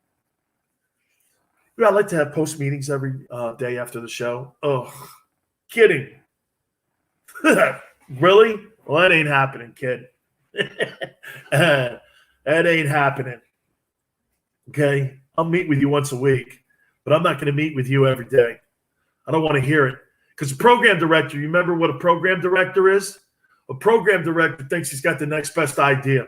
I like to have post meetings every day after the show. Oh, kidding. Really? Well, that ain't happening, kid. That ain't happening. Okay? I'll meet with you once a week, but I'm not going to meet with you every day. I don't want to hear it. Because a program director, you remember what a program director is? A program director thinks he's got the next best idea.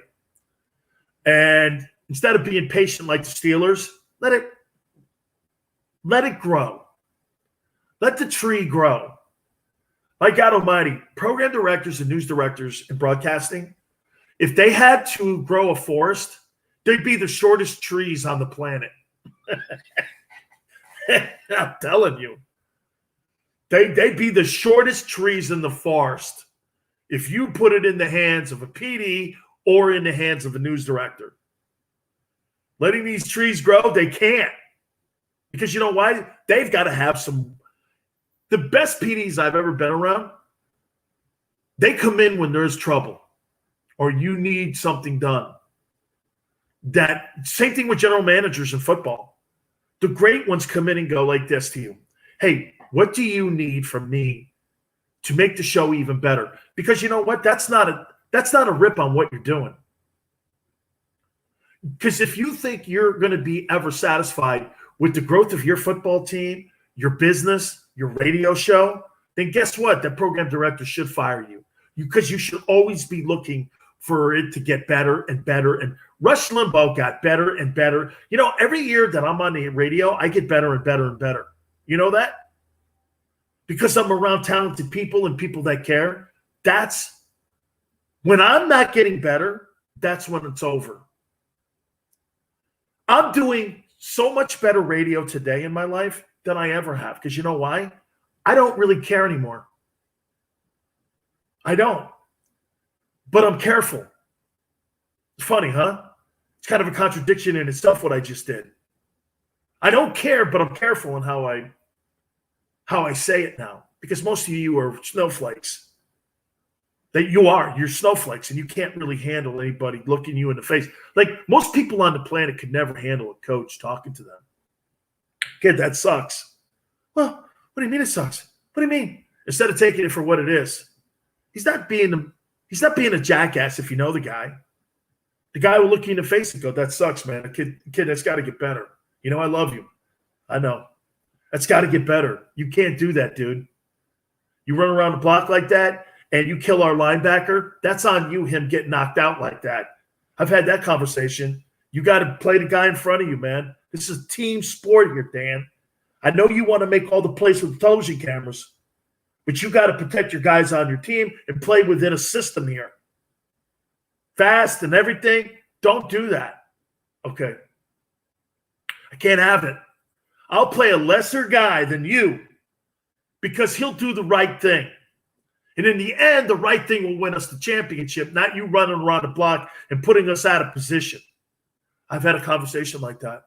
And instead of being patient like the Steelers, let it grow. Let the tree grow. Like God Almighty, program directors and news directors in broadcasting, if they had to grow a forest, they'd be the shortest trees on the planet. I'm telling you. They'd be the shortest trees in the forest if you put it in the hands of a PD or in the hands of a news director. Letting these trees grow, they can't. Because you know why? They've got to have some. The best PDs I've ever been around, they come in when there's trouble or you need something done. That same thing with general managers in football. The great ones come in and go like this to you. Hey, what do you need from me to make the show even better? Because you know what? That's not a rip on what you're doing. Because if you think you're going to be ever satisfied with the growth of your football team, your business, your radio show, then guess what? That program director should fire you. Because you should always be looking for it to get better and better. And Rush Limbaugh got better and better. Every year that I'm on the radio, I get better and better and better. You know that? Because I'm around talented people and people that care. That's when I'm not getting better, that's when it's over. I'm doing so much better radio today in my life than I ever have. Because you know why? I don't really care anymore. I don't. But I'm careful. It's funny, huh? It's kind of a contradiction in itself what I just did. I don't care, but I'm careful in how I say it now. Because most of you are snowflakes. You're snowflakes, and you can't really handle anybody looking you in the face. Like most people on the planet could never handle a coach talking to them. Kid, that sucks. Well, what do you mean it sucks? What do you mean? Instead of taking it for what it is, he's not being a jackass if you know the guy. The guy will look you in the face and go, "That sucks, man. Kid, that's got to get better. I love you. I know. That's got to get better. You can't do that, dude. You run around the block like that and you kill our linebacker, that's on you, him getting knocked out like that. I've had that conversation. You got to play the guy in front of you, man. This is a team sport here, Dan. I know you want to make all the plays with television cameras, but you got to protect your guys on your team and play within a system here. Fast and everything, don't do that. Okay. I can't have it. I'll play a lesser guy than you because he'll do the right thing. And in the end, the right thing will win us the championship, not you running around the block and putting us out of position. I've had a conversation like that.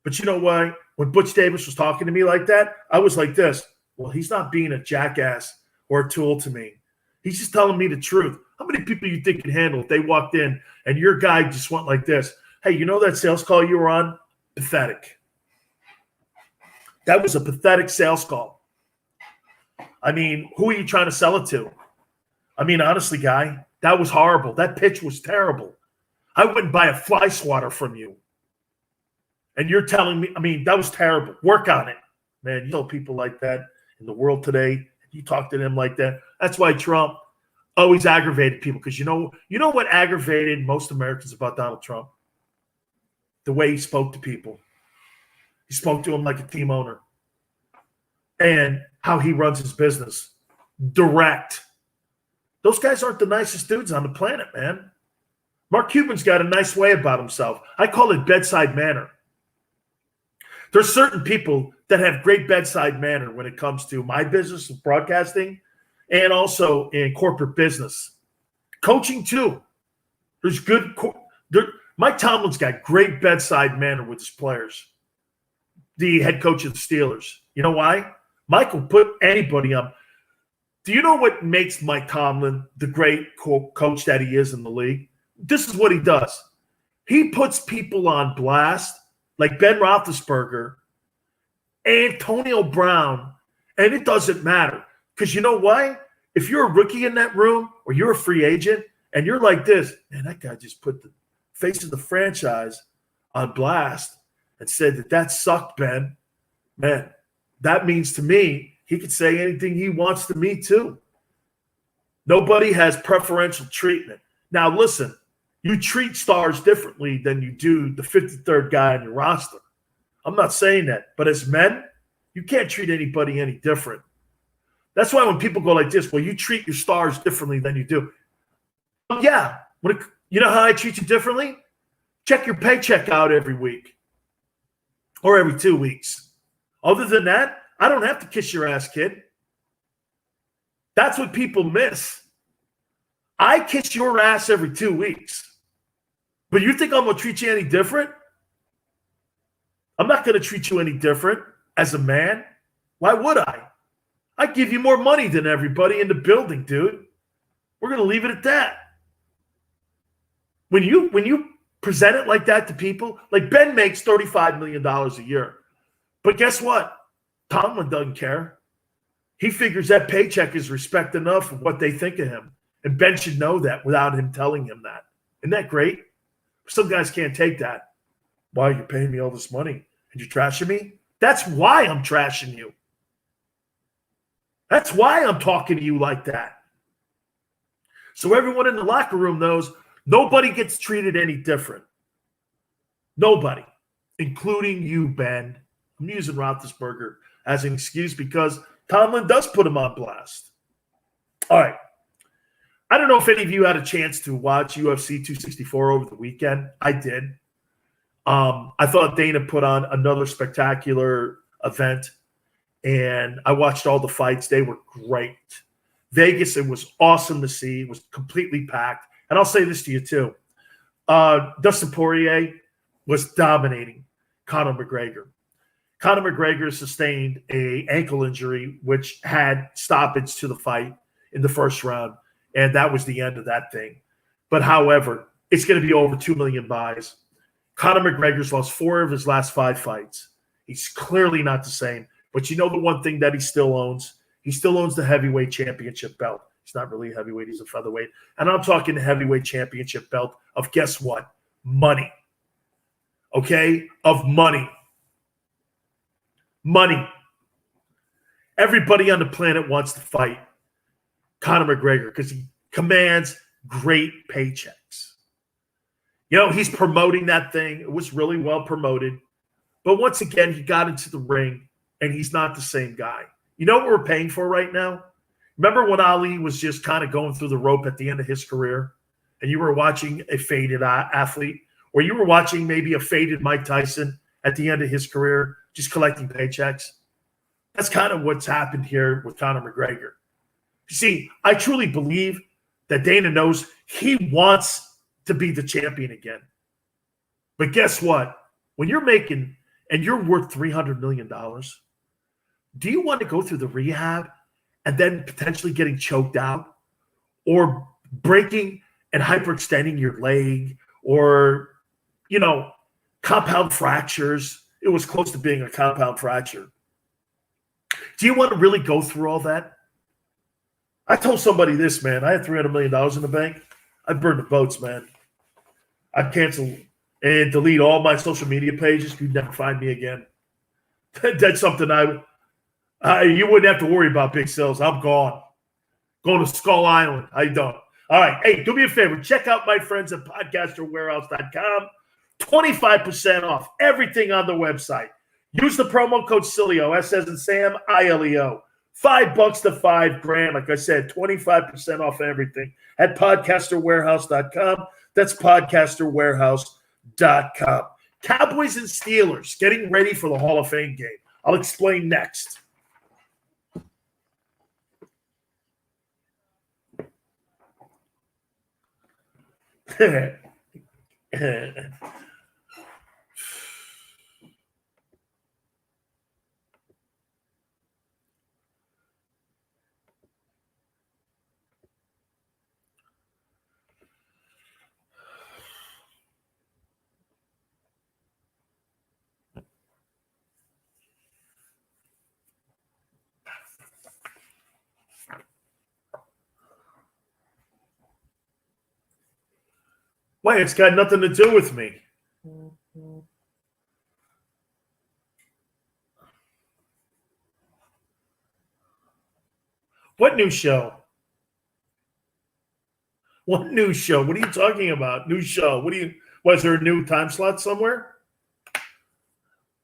But you know why? When Butch Davis was talking to me like that, I was like this. Well, he's not being a jackass or a tool to me. He's just telling me the truth. How many people you think can handle if they walked in and your guy just went like this? Hey, you know that sales call you were on? Pathetic. That was a pathetic sales call. I mean, who are you trying to sell it to? I mean, honestly, guy, that was horrible. That pitch was terrible. I wouldn't buy a fly swatter from you. And you're telling me, I mean, that was terrible. Work on it. Man, you know people like that in the world today. You talk to them like that. That's why Trump always aggravated people. Because you know what aggravated most Americans about Donald Trump? The way he spoke to people. He spoke to them like a team owner. And how he runs his business. Direct. Those guys aren't the nicest dudes on the planet, man. Mark Cuban's got a nice way about himself. I call it bedside manner. There's certain people that have great bedside manner when it comes to my business of broadcasting and also in corporate business. Coaching, too. There's good Mike Tomlin's got great bedside manner with his players. The head coach of the Steelers. You know why? Mike will put anybody on. Do you know what makes Mike Tomlin the great coach that he is in the league? This is what he does. He puts people on blast like Ben Roethlisberger, Antonio Brown, and it doesn't matter. Because you know why? If you're a rookie in that room or you're a free agent and you're like this, man, that guy just put the face of the franchise on blast and said that sucked, Ben. Man, that means to me he could say anything he wants to me too. Nobody has preferential treatment. Now, listen, you treat stars differently than you do the 53rd guy on your roster. I'm not saying that. But as men, you can't treat anybody any different. That's why when people go like this, well, you treat your stars differently than you do. Yeah. You know how I treat you differently? Check your paycheck out every week or every 2 weeks. Other than that, I don't have to kiss your ass, kid. That's what people miss. I kiss your ass every 2 weeks. But you think I'm going to treat you any different? I'm not going to treat you any different as a man. Why would I? I give you more money than everybody in the building, dude. We're going to leave it at that. When you present it like that to people, like Ben makes $35 million a year. But guess what? Tomlin doesn't care. He figures that paycheck is respect enough of what they think of him. And Ben should know that without him telling him that. Isn't that great? Some guys can't take that. Why are you paying me all this money? And you're trashing me? That's why I'm trashing you. That's why I'm talking to you like that. So everyone in the locker room knows nobody gets treated any different. Nobody, including you, Ben. I'm using Roethlisberger as an excuse because Tomlin does put him on blast. All right. I don't know if any of you had a chance to watch UFC 264 over the weekend. I did. I thought Dana put on another spectacular event, and I watched all the fights. They were great. Vegas, it was awesome to see. It was completely packed. And I'll say this to you, too. Dustin Poirier was dominating Conor McGregor. Conor McGregor sustained an ankle injury, which had stoppage to the fight in the first round. And that was the end of that thing. But however, it's going to be over 2 million buys. Conor McGregor's lost 4 of his last 5 fights. He's clearly not the same. But you know the one thing that he still owns? He still owns the heavyweight championship belt. He's not really a heavyweight. He's a featherweight. And I'm talking the heavyweight championship belt of guess what? Money. Okay? Of money. Money. Everybody on the planet wants to fight Conor McGregor because he commands great paychecks. You know, he's promoting that thing. It was really well promoted. But once again, he got into the ring, and he's not the same guy. You know what we're paying for right now? Remember when Ali was just kind of going through the rope at the end of his career, and you were watching a faded athlete, or you were watching maybe a faded Mike Tyson at the end of his career, just collecting paychecks? That's kind of what's happened here with Conor McGregor. You see, I truly believe that Dana knows he wants to be the champion again. But guess what? When you're making, and you're worth $300 million, do you want to go through the rehab and then potentially getting choked out or breaking and hyperextending your leg or, you know, compound fractures? It was close to being a compound fracture. Do you want to really go through all that? I told somebody this, man. I had $300 million in the bank. I'd burn the boats, man. I'd cancel and delete all my social media pages. You'd never find me again. That's something you wouldn't have to worry about, Big Sales. I'm gone. Going to Skull Island. I don't. All right. Hey, do me a favor. Check out my friends at podcasterwarehouse.com. 25% off everything on the website. Use the promo code Sileo, S as in Sam, ILEO. $5 to $5,000. Like I said, 25% off everything at podcasterwarehouse.com. That's podcasterwarehouse.com. Cowboys and Steelers getting ready for the Hall of Fame game. I'll explain next. Why? It's got nothing to do with me. What new show? What new show? What are you talking about? New show? Was there a new time slot somewhere?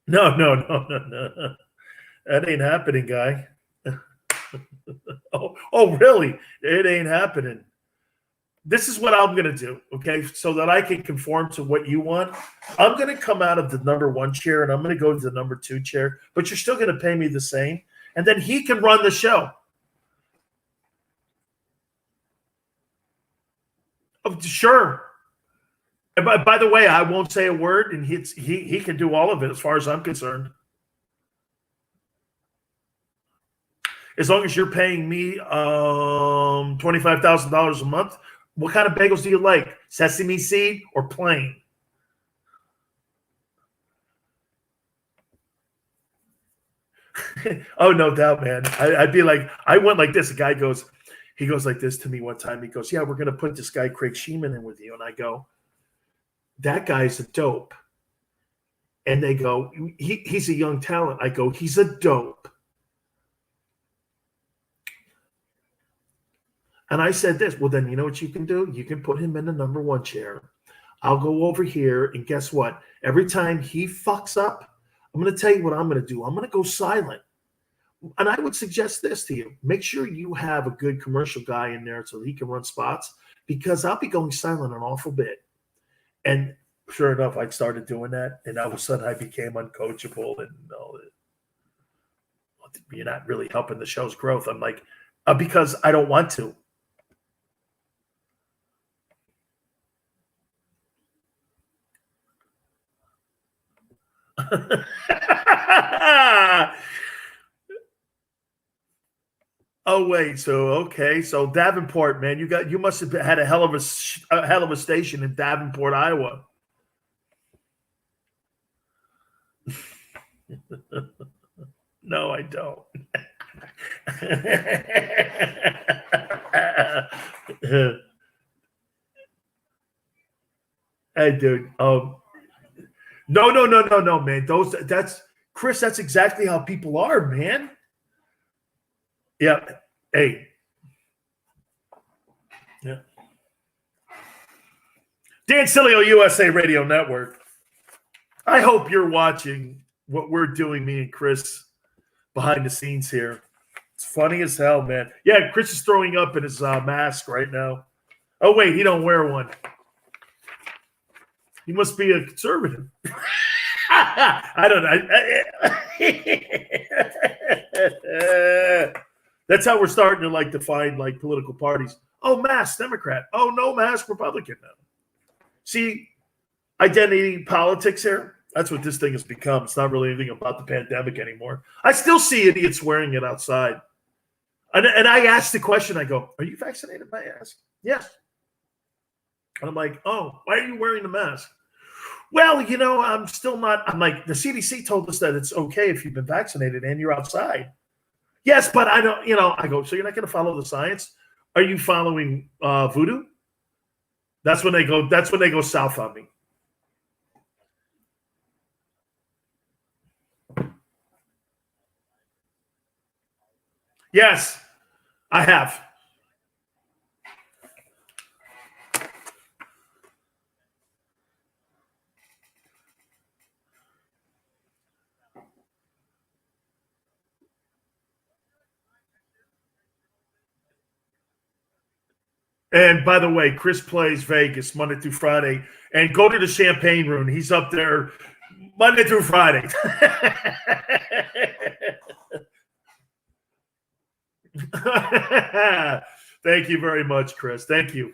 No. That ain't happening, guy. Oh, really? It ain't happening. This is what I'm going to do, okay, so that I can conform to what you want. I'm going to come out of the number 1 chair, and I'm going to go to the number 2 chair, but you're still going to pay me the same, and then he can run the show. Oh, sure. And by the way, I won't say a word, and he can do all of it as far as I'm concerned. As long as you're paying me $25,000 a month. What kind of bagels do you like? Sesame seed or plain? Oh, no doubt, man. I'd be like, I went like this. He goes like this to me one time. He goes, yeah, we're going to put this guy, Craig Sheeman, in with you. And I go, that guy's a dope. And they go, he's a young talent. I go, he's a dope. And I said this, well, then you know what you can do? You can put him in the number 1 chair. I'll go over here, and guess what? Every time he fucks up, I'm going to tell you what I'm going to do. I'm going to go silent. And I would suggest this to you. Make sure you have a good commercial guy in there so he can run spots, because I'll be going silent an awful bit. And sure enough, I started doing that, and all of a sudden I became uncoachable, and you're not really helping the show's growth. I'm like, because I don't want to. Oh wait, so Davenport, man, you must have had a hell of a station in Davenport, Iowa. No, I don't. Hey, dude. No, man. That's Chris. That's exactly how people are, man. Yeah. Hey. Yeah. Dan Sileo USA Radio Network. I hope you're watching what we're doing, me and Chris, behind the scenes here. It's funny as hell, man. Yeah, Chris is throwing up in his mask right now. Oh, wait, he don't wear one. He must be a conservative. I don't know. That's how we're starting to define political parties. Oh, mask Democrat. Oh, no, mask Republican now. See, identity politics here. That's what this thing has become. It's not really anything about the pandemic anymore. I still see idiots wearing it outside. And I asked the question, I go, are you vaccinated? I ask. Yes. And I'm like, oh, why are you wearing the mask? Well, I'm still not. I'm like, the CDC told us that it's okay if you've been vaccinated and you're outside. Yes, but I don't, I go, so you're not going to follow the science? Are you following voodoo? That's when they go south on me. Yes, I have. And by the way, Chris plays Vegas Monday through Friday. And go to the Champagne Room. He's up there Monday through Friday. Thank you very much, Chris. Thank you.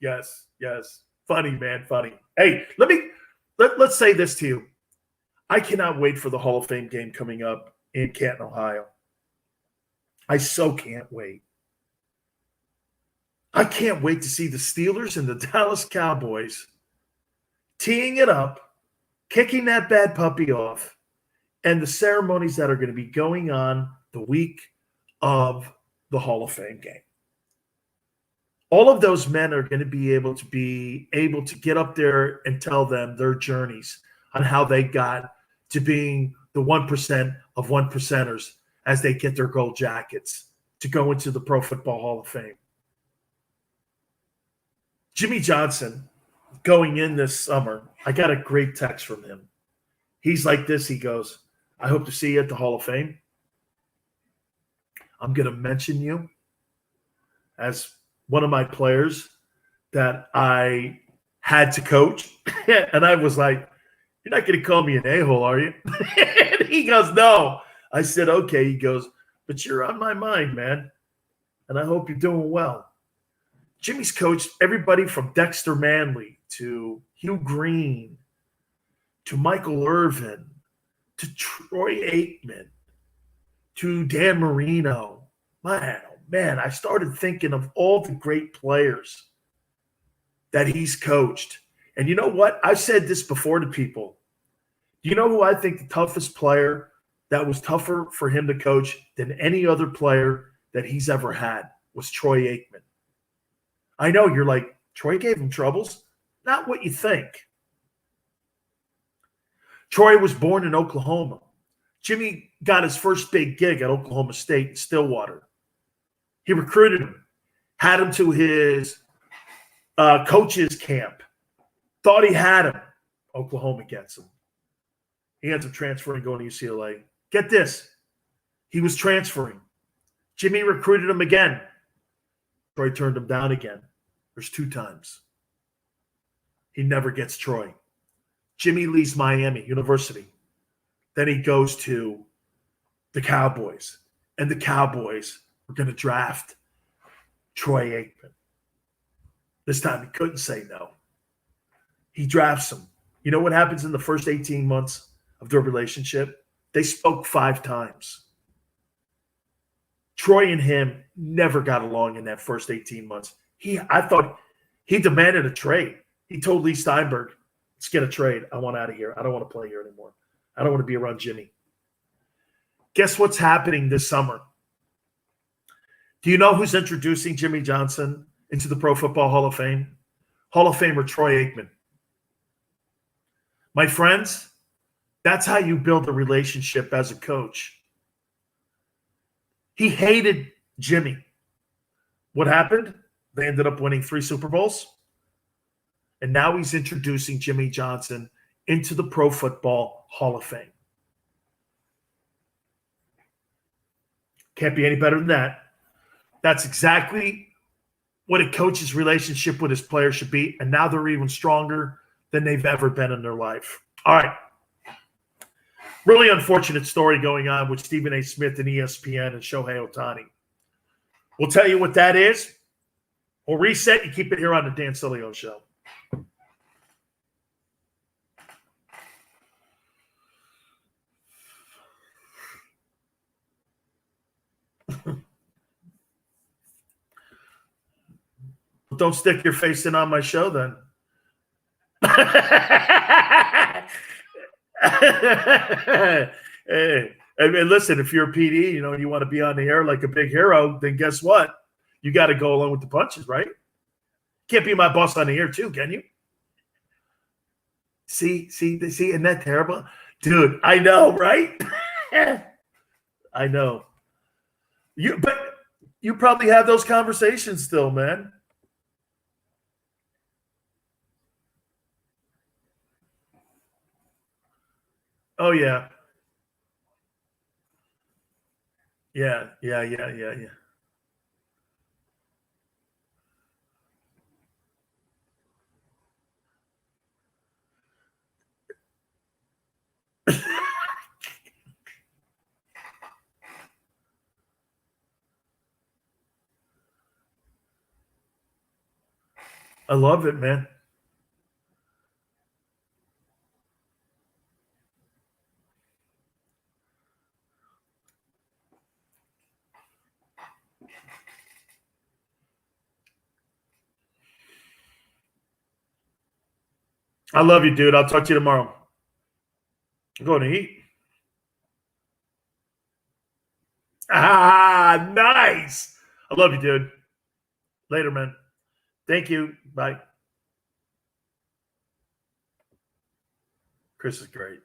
Yes. Funny, man. Funny. Hey, let's say this to you. I cannot wait for the Hall of Fame game coming up in Canton, Ohio. I so can't wait. I can't wait to see the Steelers and the Dallas Cowboys teeing it up, kicking that bad puppy off, and the ceremonies that are going to be going on the week of the Hall of Fame game. All of those men are going to be able to get up there and tell them their journeys on how they got to being the 1% of 1%ers as they get their gold jackets to go into the Pro Football Hall of Fame. Jimmy Johnson, going in this summer, I got a great text from him. He's like this. He goes, I hope to see you at the Hall of Fame. I'm going to mention you as one of my players that I had to coach. And I was like, you're not going to call me an a-hole, are you? And he goes, no. I said, okay. He goes, but you're on my mind, man. And I hope you're doing well. Jimmy's coached everybody from Dexter Manley to Hugh Green to Michael Irvin to Troy Aikman to Dan Marino. Man, I started thinking of all the great players that he's coached. And you know what? I've said this before to people. You know who I think the toughest player that was tougher for him to coach than any other player that he's ever had was Troy Aikman. I know you're like, Troy gave him troubles. Not what you think. Troy was born in Oklahoma. Jimmy got his first big gig at Oklahoma State in Stillwater. He recruited him, had him to his coach's camp, thought he had him. Oklahoma gets him. He ends up transferring, going to UCLA. Get this. He was transferring. Jimmy recruited him again. Troy turned him down again. There's 2 times. He never gets Troy. Jimmy leaves Miami University. Then he goes to the Cowboys. And the Cowboys were going to draft Troy Aikman. This time he couldn't say no. He drafts him. You know what happens in the first 18 months of their relationship? They spoke 5 times. Troy and him never got along in that first 18 months. I thought he demanded a trade. He told Lee Steinberg, let's get a trade. I want out of here. I don't want to play here anymore. I don't want to be around Jimmy. Guess what's happening this summer? Do you know who's introducing Jimmy Johnson into the Pro Football Hall of Fame? Hall of Famer Troy Aikman. My friends, that's how you build a relationship as a coach. He hated Jimmy. What happened? They ended up winning 3 Super Bowls. And now he's introducing Jimmy Johnson into the Pro Football Hall of Fame. Can't be any better than that. That's exactly what a coach's relationship with his players should be. And now they're even stronger than they've ever been in their life. All right. Really unfortunate story going on with Stephen A. Smith and ESPN and Shohei Ohtani. We'll tell you what that is. We'll reset. You keep it here on the Dan Sileo Show. Don't stick your face in on my show then. Hey, And listen, if you're a PD, you know, you want to be on the air like a big hero, then guess what? You got to go along with the punches, right? Can't be my boss on the air too, can you? See, isn't that terrible? Dude, I know, right? I know. But you probably have those conversations still, man. Oh yeah. Yeah. I love it, man. I love you, dude. I'll talk to you tomorrow. I'm going to eat. Ah, nice. I love you, dude. Later, man. Thank you. Bye. Chris is great.